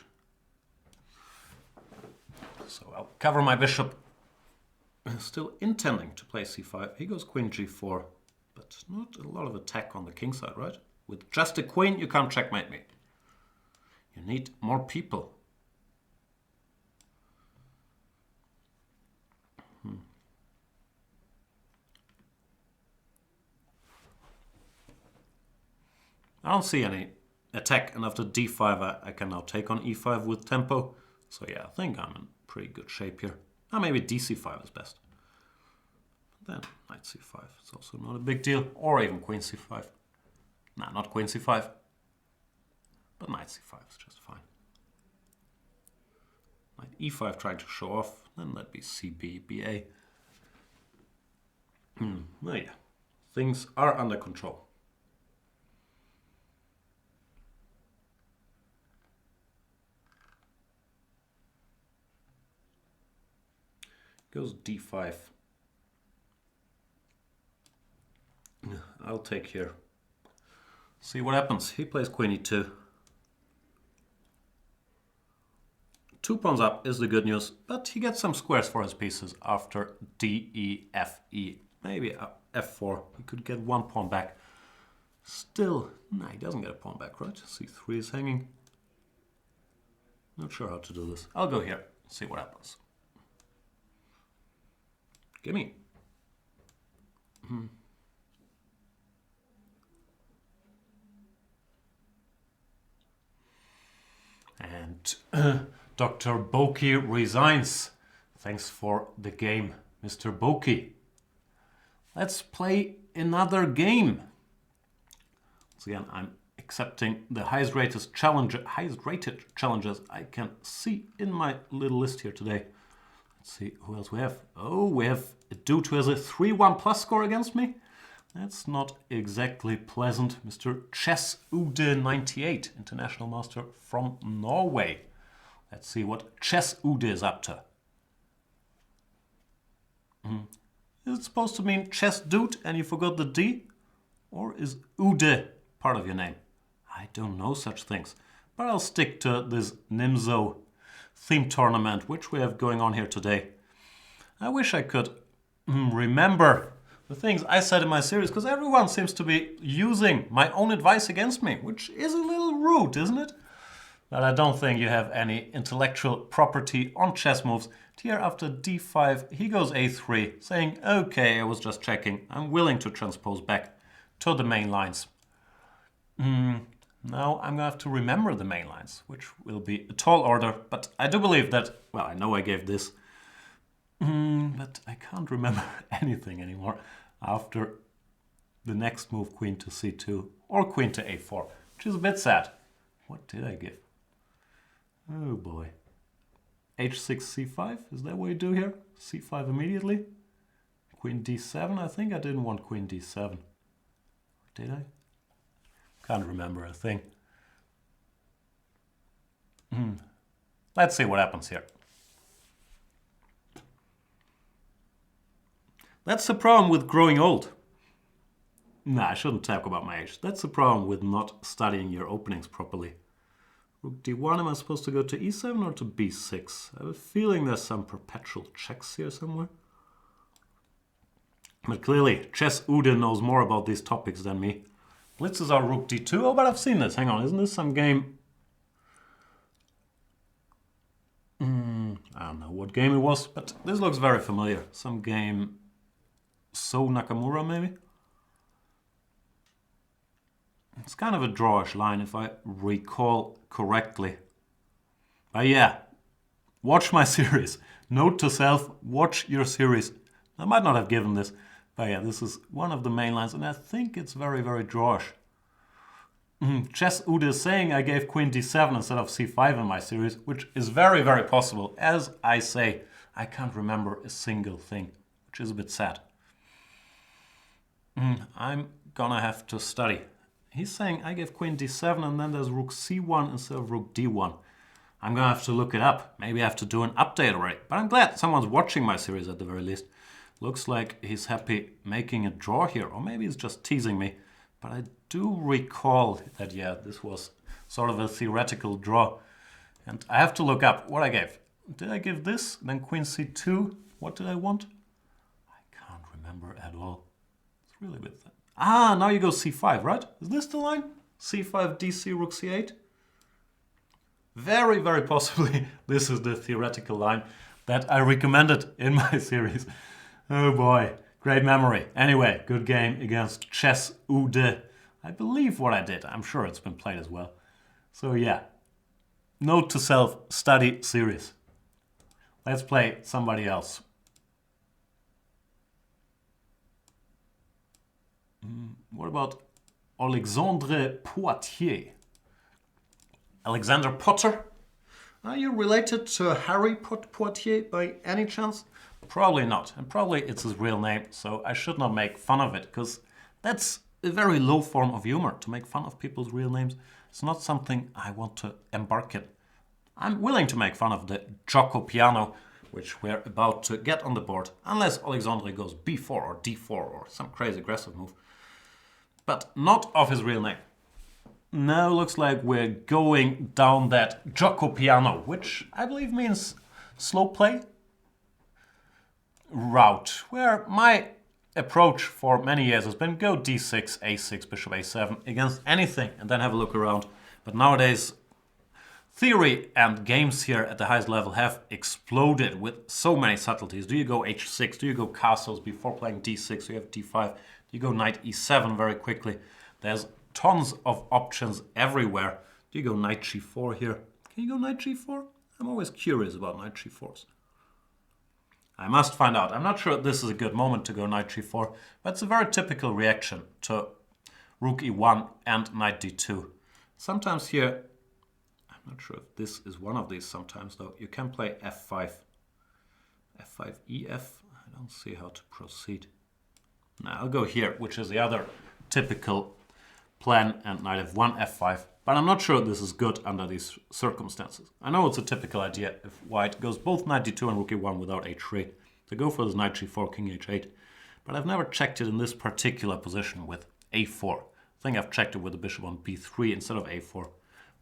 So I'll cover my bishop. Still intending to play c5. He goes queen g4, but not a lot of attack on the king side, right? With just a queen, you can't checkmate me. You need more people. I don't see any attack, and after d5 I can now take on e5 with tempo. So yeah, I think I'm in pretty good shape here. Maybe dc5 is best. Then knight c5, it's also not a big deal. Or even queen c5. Nah, not queen c5. But knight c5 is just fine. Knight e5 trying to show off, then that'd be cb, ba. Well, yeah, things are under control. Goes d5. I'll take here. See what happens. He plays queen e2. 2 pawns up is the good news, but he gets some squares for his pieces after d, e, f, e. Maybe f4. He could get 1 pawn back. Still, no, he doesn't get a pawn back, right? c3 is hanging. Not sure how to do this. I'll go here, see what happens. Gimme. And Dr. Boki resigns. Thanks for the game, Mr. Boki. Let's play another game. Once again, I'm accepting the highest rated challenges I can see in my little list here today. Let's see who else we have. Oh, we have a dude who has a 3-1 plus score against me. That's not exactly pleasant. Mr. Chess Ude 98, international master from Norway. Let's see what Chess Ude is up to. Is it supposed to mean chess dude and you forgot the D? Or is Ude part of your name? I don't know such things. But I'll stick to this Nimzo theme tournament, which we have going on here today. I wish I could remember the things I said in my series, because everyone seems to be using my own advice against me, which is a little rude, isn't it? But I don't think you have any intellectual property on chess moves. Here after d5, he goes a3, saying, okay, I was just checking. I'm willing to transpose back to the main lines. Now I'm going to have to remember the main lines, which will be a tall order. But I do believe that, well, I know I gave this. But I can't remember anything anymore after the next move, queen to c2 or queen to a4, which is a bit sad. What did I give? Oh boy. h6, c5, is that what you do here? c5 immediately? Queen d7, I think I didn't want queen d7. Did I? Can't remember a thing. Let's see what happens here. That's the problem with growing old. Nah, I shouldn't talk about my age. That's the problem with not studying your openings properly. Rook d1, am I supposed to go to e7 or to b6? I have a feeling there's some perpetual checks here somewhere. But clearly, Chess Ude knows more about these topics than me. Blitzes are rook d2. Oh, but I've seen this. Hang on, isn't this some game? I don't know what game it was, but this looks very familiar. Some game... So Nakamura, maybe? It's kind of a drawish line, if I recall correctly. But yeah, watch my series. Note to self, watch your series. I might not have given this, but yeah, this is one of the main lines, and I think it's very, very drawish. Chess Ude is saying I gave queen d7 instead of c5 in my series, which is very, very possible. As I say, I can't remember a single thing, which is a bit sad. I'm gonna have to study. He's saying I gave queen d7 and then there's rook c1 instead of rook d1. I'm gonna have to look it up. Maybe I have to do an update already. But I'm glad someone's watching my series at the very least. Looks like he's happy making a draw here. Or maybe he's just teasing me. But I do recall that, yeah, this was sort of a theoretical draw. And I have to look up what I gave. Did I give this? Then queen c2. What did I want? I can't remember at all. Really with that. Ah, now you go c5, right? Is this the line? c5, dc, rook c8? Very, very possibly this is the theoretical line that I recommended in my series. Oh boy, great memory. Anyway, good game against Chess Ude. I believe what I did. I'm sure it's been played as well. So yeah, note to self, study series. Let's play somebody else. What about Alexandre Poitier? Alexander Potter? Are you related to Harry Poitier by any chance? Probably not. And probably it's his real name, so I should not make fun of it, because that's a very low form of humor, to make fun of people's real names. It's not something I want to embark in. I'm willing to make fun of the Gioco Piano, which we're about to get on the board, unless Alexandre goes b4 or d4 or some crazy aggressive move. But not of his real name. Now looks like we're going down that gioco piano, which I believe means slow play route, where my approach for many years has been go d6, a6, bishop a7 against anything and then have a look around. But nowadays, theory and games here at the highest level have exploded with so many subtleties. Do you go h6? Do you go castles before playing d6? Do you have d5? Do you go knight e7 very quickly? There's tons of options everywhere. Do you go knight g4 here? Can you go knight g4? I'm always curious about knight g4s. I must find out. I'm not sure this is a good moment to go knight g4, but it's a very typical reaction to rook e1 and knight d2. Sometimes here, I'm not sure if this is one of these sometimes though, you can play f5, f5, ef. I don't see how to proceed. Now I'll go here, which is the other typical plan, and knight f1, f5. But I'm not sure this is good under these circumstances. I know it's a typical idea if white goes both knight d2 and rook e1 without h3 to go for this knight g4, king h8. But I've never checked it in this particular position with a4. I think I've checked it with the bishop on b3 instead of a4,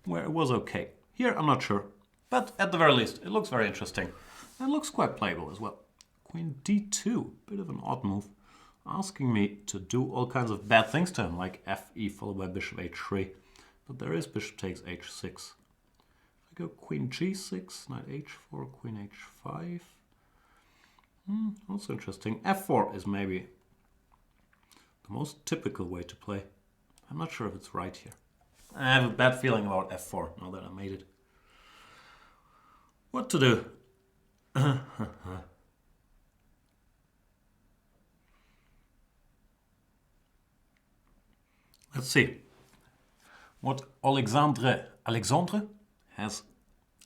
where it was okay. Here I'm not sure, but at the very least it looks very interesting. And it looks quite playable as well. Queen d2, bit of an odd move, asking me to do all kinds of bad things to him, like fe followed by bishop h3. But there is bishop takes h6. If I go queen g6, knight h4, queen h5. Also interesting. f4 is maybe the most typical way to play. I'm not sure if it's right here. I have a bad feeling about f4 now that I made it. What to do? Let's see what Alexandre has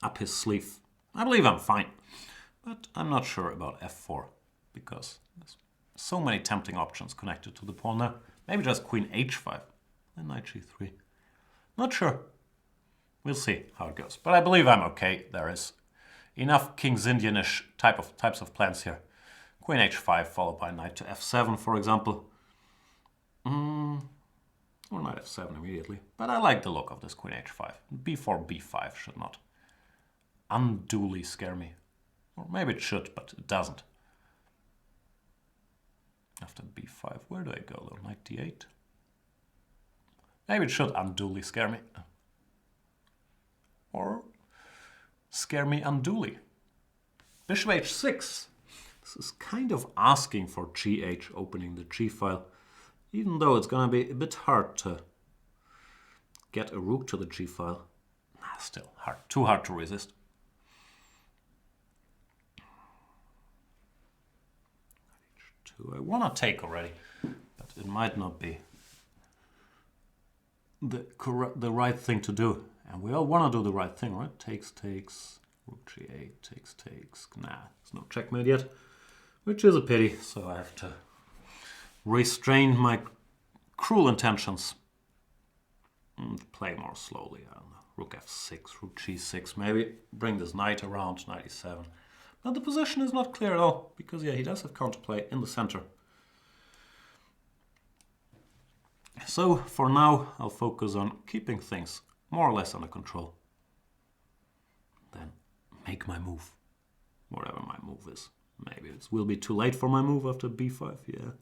up his sleeve. I believe I'm fine, but I'm not sure about f4 because there's so many tempting options connected to the pawn there. Maybe just queen h5 and knight g3. Not sure. We'll see how it goes. But I believe I'm okay. There is enough King's Indian-ish types of plans here. Queen h5 followed by knight to f7, for example. Or knight f7 immediately. But I like the look of this queen h5. b4, b5 should not unduly scare me. Or maybe it should, but it doesn't. After b5, where do I go though? Knight d8? Maybe it should unduly scare me. Or scare me unduly. Bishop h6. This is kind of asking for gh, opening the g file. Even though it's going to be a bit hard to get a rook to the g file. Still hard, too hard to resist. H2. I want to take already, but it might not be the right thing to do. And we all want to do the right thing, right? Takes, rook g8, takes. Nah, there's no checkmate yet, which is a pity, so I have to restrain my cruel intentions and play more slowly. I don't know. Rook f6, rook g6, maybe bring this knight around, knight e7. But the position is not clear at all, because yeah, he does have counterplay in the center. So for now, I'll focus on keeping things more or less under control. Then make my move, whatever my move is. Maybe it will be too late for my move after b5, yeah.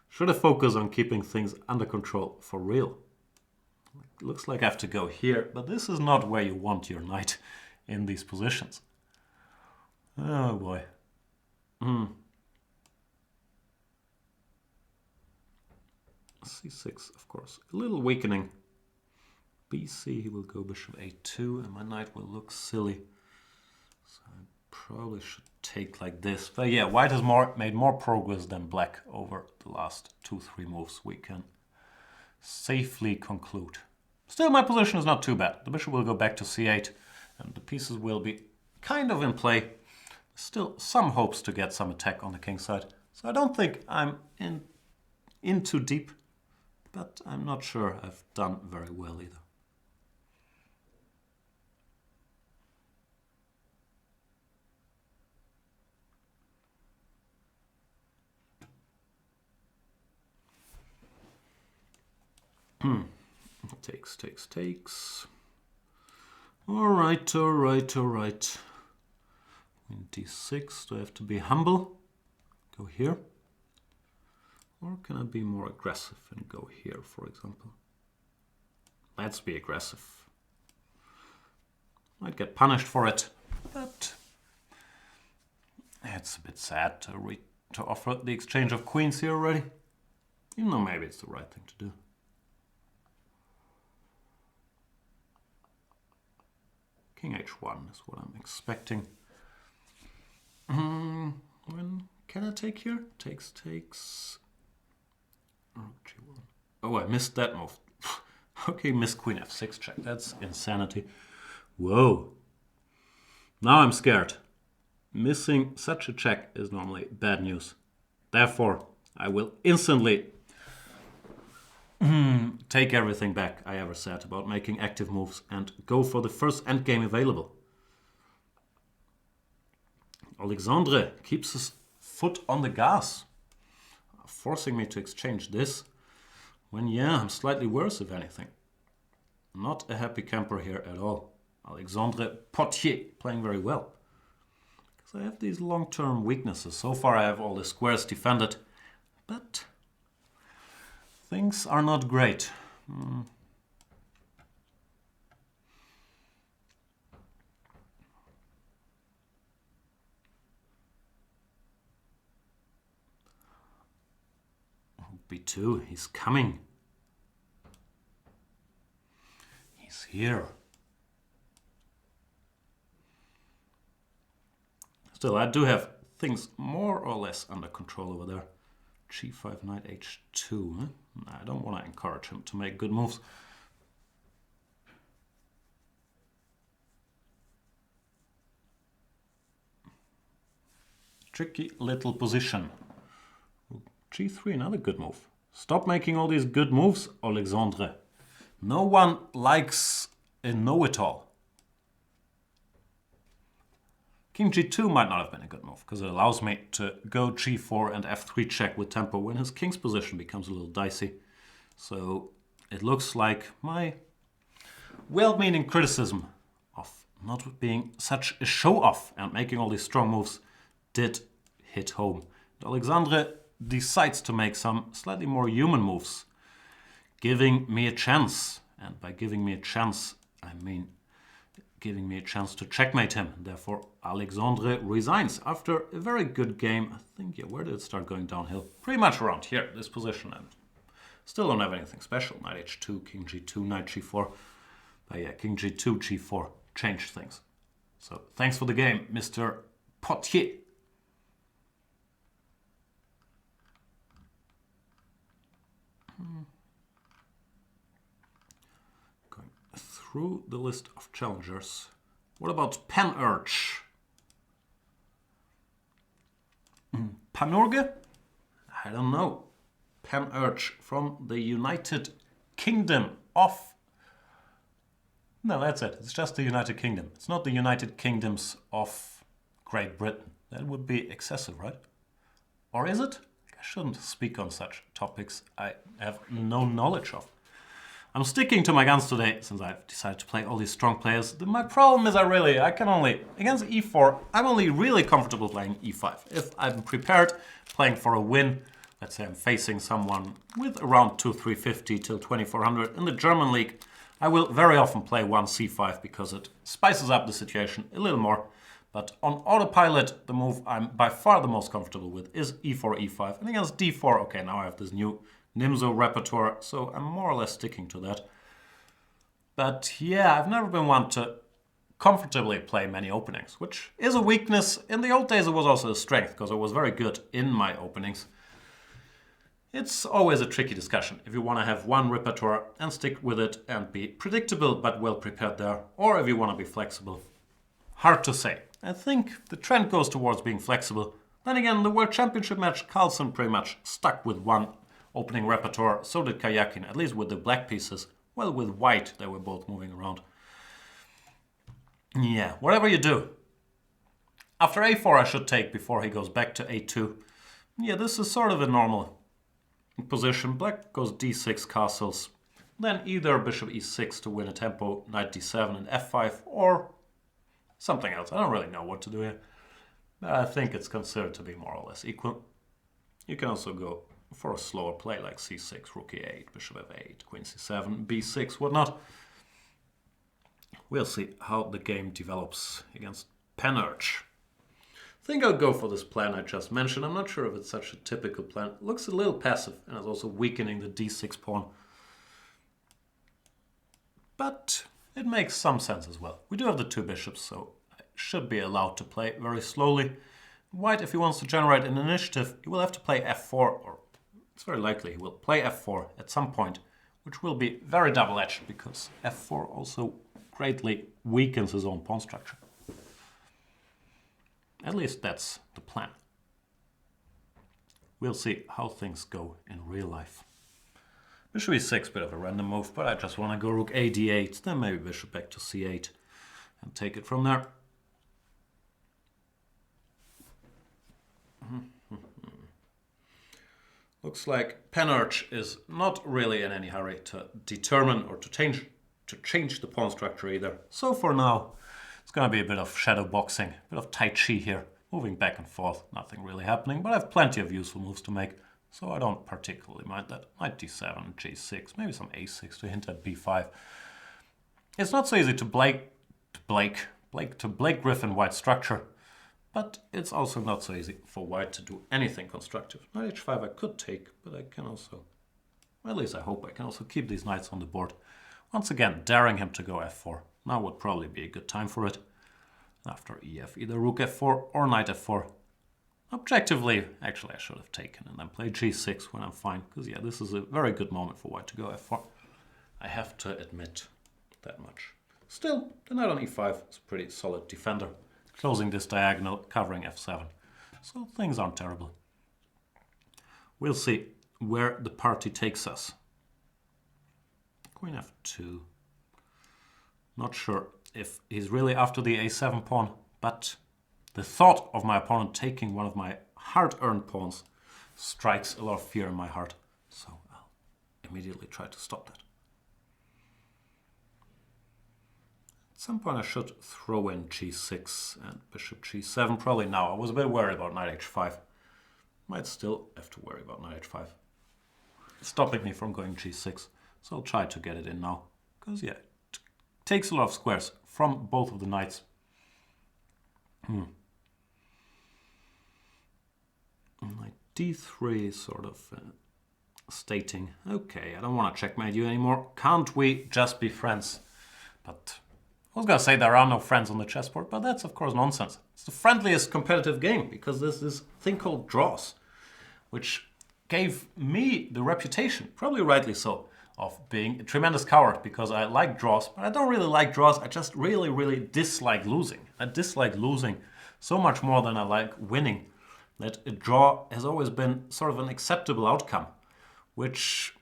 Should I focus on keeping things under control for real? It looks like I have to go here, but this is not where you want your knight in these positions. Oh boy. c6, of course, a little weakening. bc, he will go bishop a2, and my knight will look silly. So I probably should take like this. But yeah, white has made more progress than black over the last 2-3 moves. We can safely conclude. Still, my position is not too bad. The bishop will go back to c8, and the pieces will be kind of in play. Still some hopes to get some attack on the king side. So I don't think I'm in too deep, but I'm not sure I've done very well either. Takes. Alright. Queen d6, do I have to be humble? Go here. Or can I be more aggressive and go here, for example? Let's be aggressive. Might get punished for it, but it's a bit sad to offer the exchange of queens here already. Even though maybe it's the right thing to do. King h1 is what I'm expecting. When can I take here? Takes. Oh, I missed that move. Okay, missed queen f6 check. That's insanity. Whoa. Now I'm scared. Missing such a check is normally bad news. Therefore, I will instantly take everything back I ever said about making active moves and go for the first endgame available. Alexandre keeps his foot on the gas, forcing me to exchange this when, yeah, I'm slightly worse if anything. Not a happy camper here at all. Alexandre Portier playing very well. Because I have these long-term weaknesses. So far I have all the squares defended, but things are not great. B2, he's coming. He's here. Still, I do have things more or less under control over there. G5, knight h2. Huh? I don't want to encourage him to make good moves. Tricky little position. G3, another good move. Stop making all these good moves, Alexandre. No one likes a know-it-all. King G2 might not have been a good move, because it allows me to go G4 and F3 check with tempo when his king's position becomes a little dicey. So it looks like my well-meaning criticism of not being such a show-off and making all these strong moves did hit home. Alexandre decides to make some slightly more human moves, giving me a chance. And by giving me a chance, I mean giving me a chance to checkmate him. Therefore, Alexandre resigns after a very good game. I think, yeah, where did it start going downhill? Pretty much around here, this position. And still don't have anything special. Knight h2, king g2, knight g4. But yeah, king g2, g4 changed things. So thanks for the game, Mr. Portier. Going through the list of challengers. What about Panurge? Panurge? I don't know. Panurge from the United Kingdom of... No, that's it. It's just the United Kingdom. It's not the United Kingdoms of Great Britain. That would be excessive, right? Or is it? I shouldn't speak on such topics I have no knowledge of. I'm sticking to my guns today since I've decided to play all these strong players. My problem is I can only, against e4, I'm only really comfortable playing e5. If I'm prepared, playing for a win, let's say I'm facing someone with around 350 till 2400 in the German league, I will very often play one c5 because it spices up the situation a little more. But on autopilot, the move I'm by far the most comfortable with is e4, e5. And against d4, okay, now I have this new Nimzo repertoire, so I'm more or less sticking to that. But yeah, I've never been one to comfortably play many openings, which is a weakness. In the old days, it was also a strength, because I was very good in my openings. It's always a tricky discussion if you want to have one repertoire and stick with it and be predictable but well prepared there, or if you want to be flexible. Hard to say. I think the trend goes towards being flexible. Then again, the World Championship match, Carlsen pretty much stuck with one opening repertoire, so did Kayakin, at least with the black pieces. Well, with white, they were both moving around. Yeah, whatever you do. After a4 I should take before he goes back to a2. Yeah, this is sort of a normal position. Black goes d6 castles. Then either bishop e6 to win a tempo, knight d7 and f5, or something else. I don't really know what to do here. But I think it's considered to be more or less equal. You can also go for a slower play like c6, rook e8, bishop f8, queen c7, b6, whatnot. We'll see how the game develops against Panurge. I think I'll go for this plan I just mentioned. I'm not sure if it's such a typical plan. It looks a little passive and is also weakening the d6 pawn. But it makes some sense as well. We do have the two bishops, so I should be allowed to play very slowly. White, if he wants to generate an initiative, he will have to play f4, or it's very likely he will play f4 at some point, which will be very double-edged because f4 also greatly weakens his own pawn structure. At least that's the plan. We'll see how things go in real life. Bishop e6, bit of a random move, but I just want to go rook a d8, then maybe bishop back to c8 and take it from there. Looks like Panurge is not really in any hurry to determine or to change the pawn structure either. So for now, it's going to be a bit of shadow boxing, a bit of Tai Chi here, moving back and forth, nothing really happening, but I have plenty of useful moves to make, so I don't particularly mind that. Knight d7, g6, maybe some a6 to hint at b5. It's not so easy to Blake Griffin White's structure, but it's also not so easy for White to do anything constructive. Knight h5 I could take, but I can also, well, at least I hope I can also keep these knights on the board. Once again, daring him to go f4. Now would probably be a good time for it. After ef, either rook f4 or knight f4. Objectively, actually I should have taken and then played g6 when I'm fine, because yeah, this is a very good moment for White to go f4. I have to admit that much. Still, the knight on e5 is a pretty solid defender, closing this diagonal, covering f7. So things aren't terrible. We'll see where the party takes us. Queen f2. Not sure if he's really after the a7 pawn, but the thought of my opponent taking one of my hard-earned pawns strikes a lot of fear in my heart. So I'll immediately try to stop that. At some point I should throw in g6 and bishop g7, probably now. I was a bit worried about knight h5. Might still have to worry about knight h5. It's stopping me from going g6, so I'll try to get it in now. Because yeah, it takes a lot of squares from both of the knights. Knight d3 sort of stating, okay, I don't want to checkmate you anymore. Can't we just be friends? But I was going to say there are no friends on the chessboard, but that's of course nonsense. It's the friendliest competitive game because there's this thing called draws, which gave me the reputation, probably rightly so, of being a tremendous coward because I like draws, but I don't really like draws. I just really, really dislike losing. I dislike losing so much more than I like winning, that a draw has always been sort of an acceptable outcome, which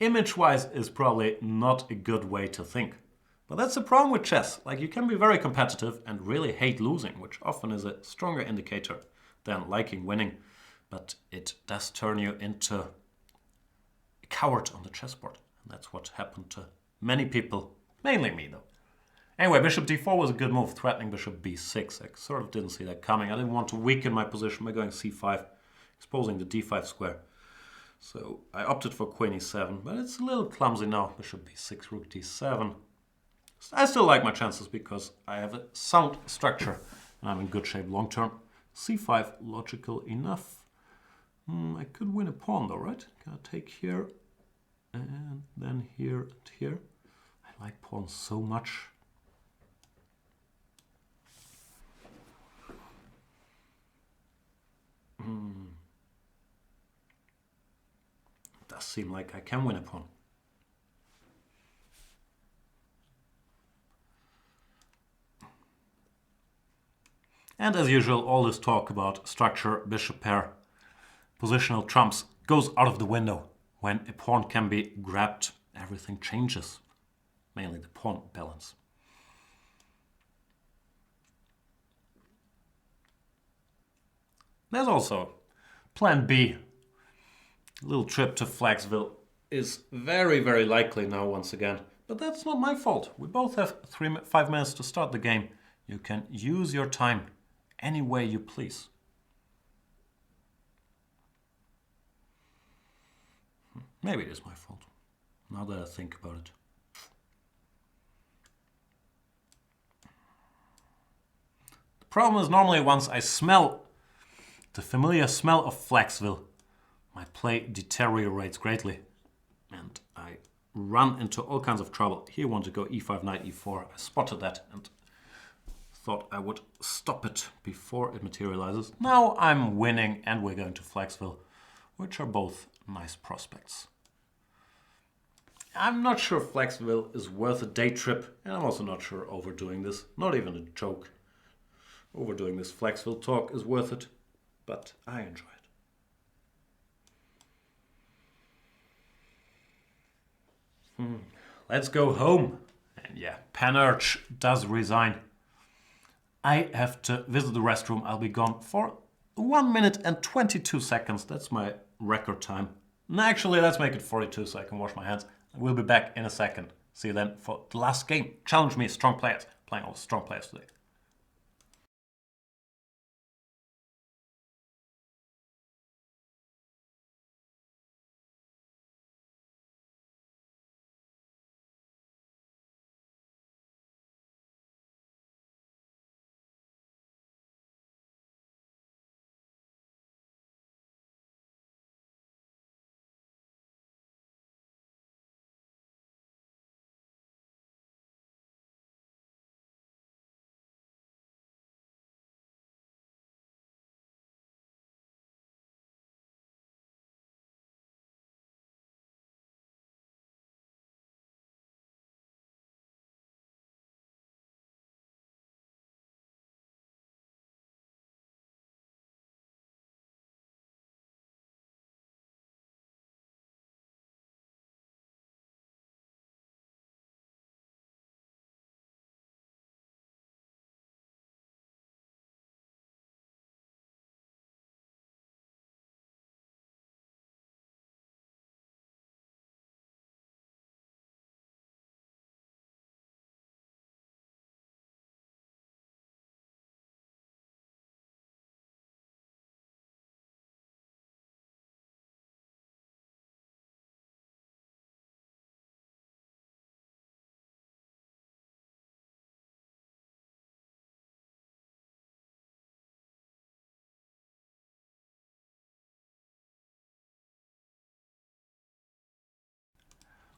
image-wise is probably not a good way to think. But that's the problem with chess. Like, you can be very competitive and really hate losing, which often is a stronger indicator than liking winning. But it does turn you into a coward on the chessboard. And that's what happened to many people, mainly me though. Anyway, bishop d4 was a good move, threatening bishop b6. I sort of didn't see that coming. I didn't want to weaken my position by going c5, exposing the d5 square. So I opted for queen e7, but it's a little clumsy now. Bishop b6, rook d7. I still like my chances because I have a sound structure and I'm in good shape long term. c5, logical enough. I could win a pawn though, right? Can I take here and then here and here? I like pawns so much. It does seem like I can win a pawn. And as usual, all this talk about structure, bishop pair, positional trumps goes out of the window. When a pawn can be grabbed, everything changes, mainly the pawn balance. There's also plan B, a little trip to Flagsville is very, very likely now once again. But that's not my fault. We both have 5 minutes to start the game. You can use your time any way you please. Maybe it is my fault, now that I think about it. The problem is normally once I smell the familiar smell of Flaxville, my play deteriorates greatly and I run into all kinds of trouble. Here I want to go e5, knight e4. I spotted that and thought I would stop it before it materializes. Now I'm winning and we're going to Flaxville, which are both nice prospects. I'm not sure Flaxville is worth a day trip, and I'm also not sure overdoing this, not even a joke. Overdoing this Flaxville talk is worth it, but I enjoy it. Let's go home. And yeah, Panurge does resign. I have to visit the restroom. I'll be gone for 1 minute and 22 seconds. That's my record time. No, actually, let's make it 42 so I can wash my hands. We'll be back in a second. See you then for the last game. Challenge me, strong players. Playing all the strong players today.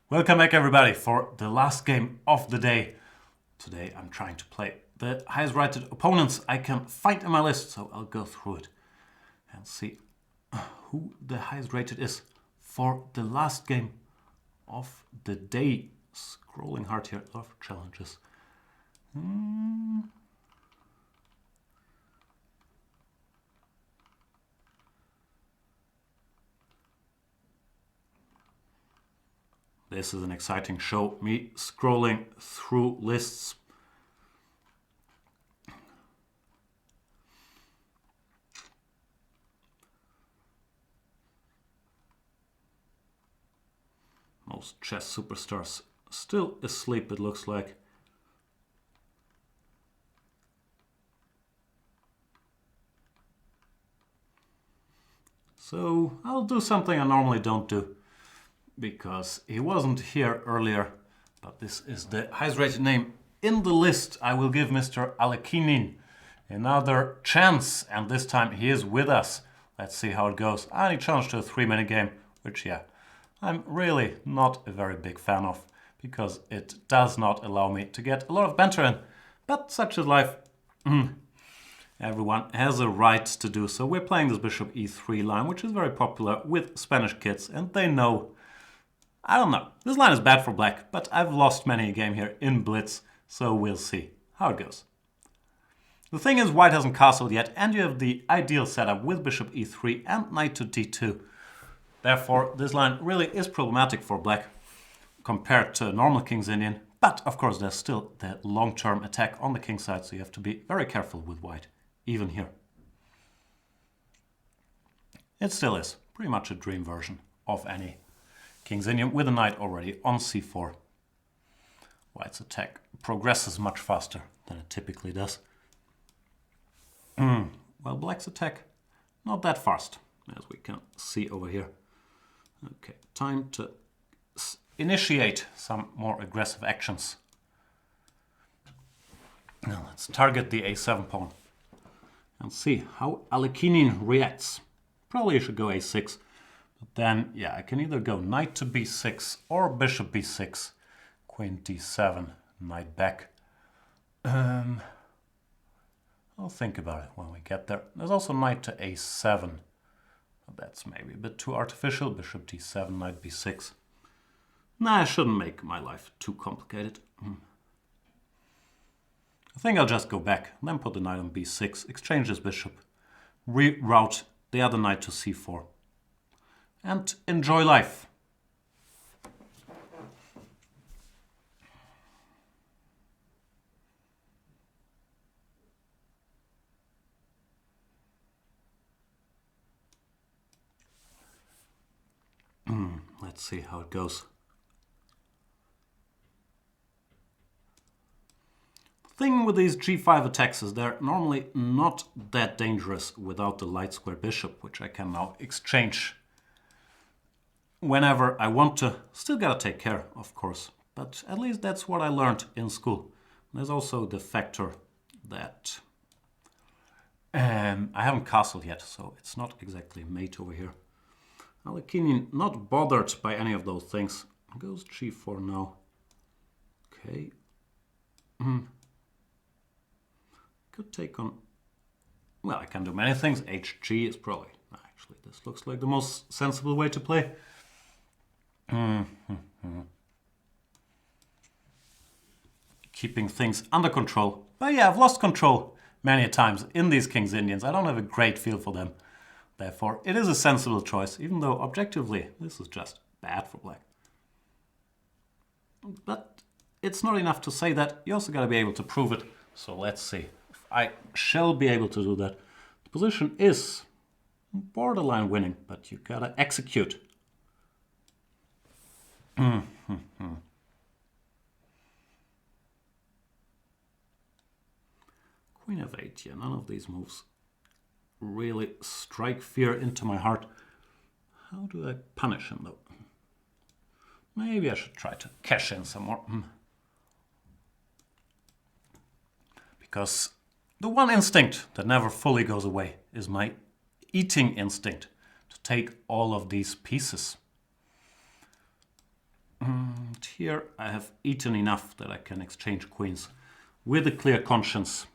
Welcome back everybody for the last game of the day. Today I'm trying to play the highest rated opponents I can find in my list, so I'll go through it and see who the highest rated is for the last game of the day. Scrolling hard here, a lot of challenges. This is an exciting show, me scrolling through lists. Most chess superstars still asleep, it looks like. So I'll do something I normally don't do, because he wasn't here earlier, but this is the highest rated name in the list. I will give Mr. Alexandre another chance, and this time he is with us. Let's see how it goes. I only challenged to a 3-minute game, which yeah, I'm really not a very big fan of, because it does not allow me to get a lot of banter in. But such is life. Everyone has a right to do so. We're playing this bishop e3 line, which is very popular with Spanish kids, and they know. I don't know. This line is bad for black, but I've lost many a game here in Blitz, so we'll see how it goes. The thing is, white hasn't castled yet, and you have the ideal setup with bishop e3 and knight to d2. Therefore, this line really is problematic for black compared to normal King's Indian, but of course there's still the long-term attack on the king side, so you have to be very careful with white, even here. It still is pretty much a dream version of any King's Indian with a knight already on c4. White's attack progresses much faster than it typically does. Well, black's attack not that fast, as we can see over here. Okay, time to initiate some more aggressive actions. Now let's target the a7 pawn and see how Alexandre reacts. Probably I should go a6, but then, yeah, I can either go knight to b6 or bishop b6, queen d7, knight back. I'll think about it when we get there. There's also knight to a7. That's maybe a bit too artificial. Bishop d7, knight b6. Nah, I shouldn't make my life too complicated. I think I'll just go back, then put the knight on b6, exchange this bishop, reroute the other knight to c4, and enjoy life. Let's see how it goes. The thing with these g5 attacks is they're normally not that dangerous without the light square bishop, which I can now exchange whenever I want to. Still gotta take care, of course, but at least that's what I learned in school. There's also the factor that I haven't castled yet, so it's not exactly mate over here. Alexandre not bothered by any of those things. Goes g4 now. Okay. Could take on... Well, I can do many things. HG is probably... Actually, this looks like the most sensible way to play. Keeping things under control. But yeah, I've lost control many times in these King's Indians. I don't have a great feel for them. Therefore, it is a sensible choice, even though objectively this is just bad for black. But it's not enough to say that. You also got to be able to prove it. So let's see if I shall be able to do that. The position is borderline winning, but you got to execute. Queen f8, yeah, none of these moves really strike fear into my heart. How do I punish him though? Maybe I should try to cash in some more. Because the one instinct that never fully goes away is my eating instinct, to take all of these pieces. And here I have eaten enough that I can exchange queens with a clear conscience.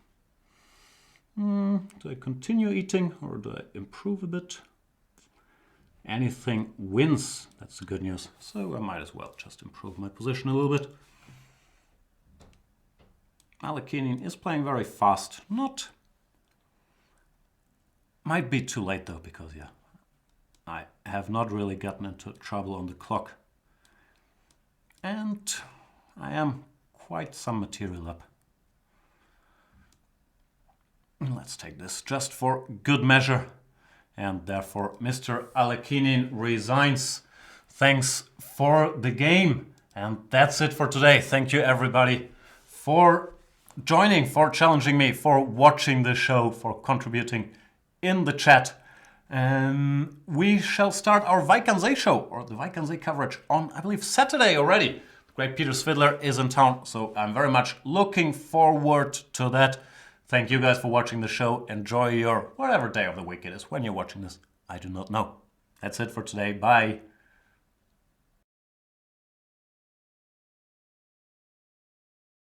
Do I continue eating or do I improve a bit? Anything wins, that's the good news. So I might as well just improve my position a little bit. Alexandre is playing very fast. Might be too late though, because yeah, I have not really gotten into trouble on the clock. And I am quite some material up. Let's take this just for good measure. And therefore, Mr. Alexandre resigns. Thanks for the game. And that's it for today. Thank you, everybody, for joining, for challenging me, for watching the show, for contributing in the chat. We shall start our Vikensee show, or the Vikensee coverage, on, I believe, Saturday already. The great Peter Svidler is in town, so I'm very much looking forward to that. Thank you guys for watching the show. Enjoy your whatever day of the week it is when you're watching this. I do not know. That's it for today. Bye.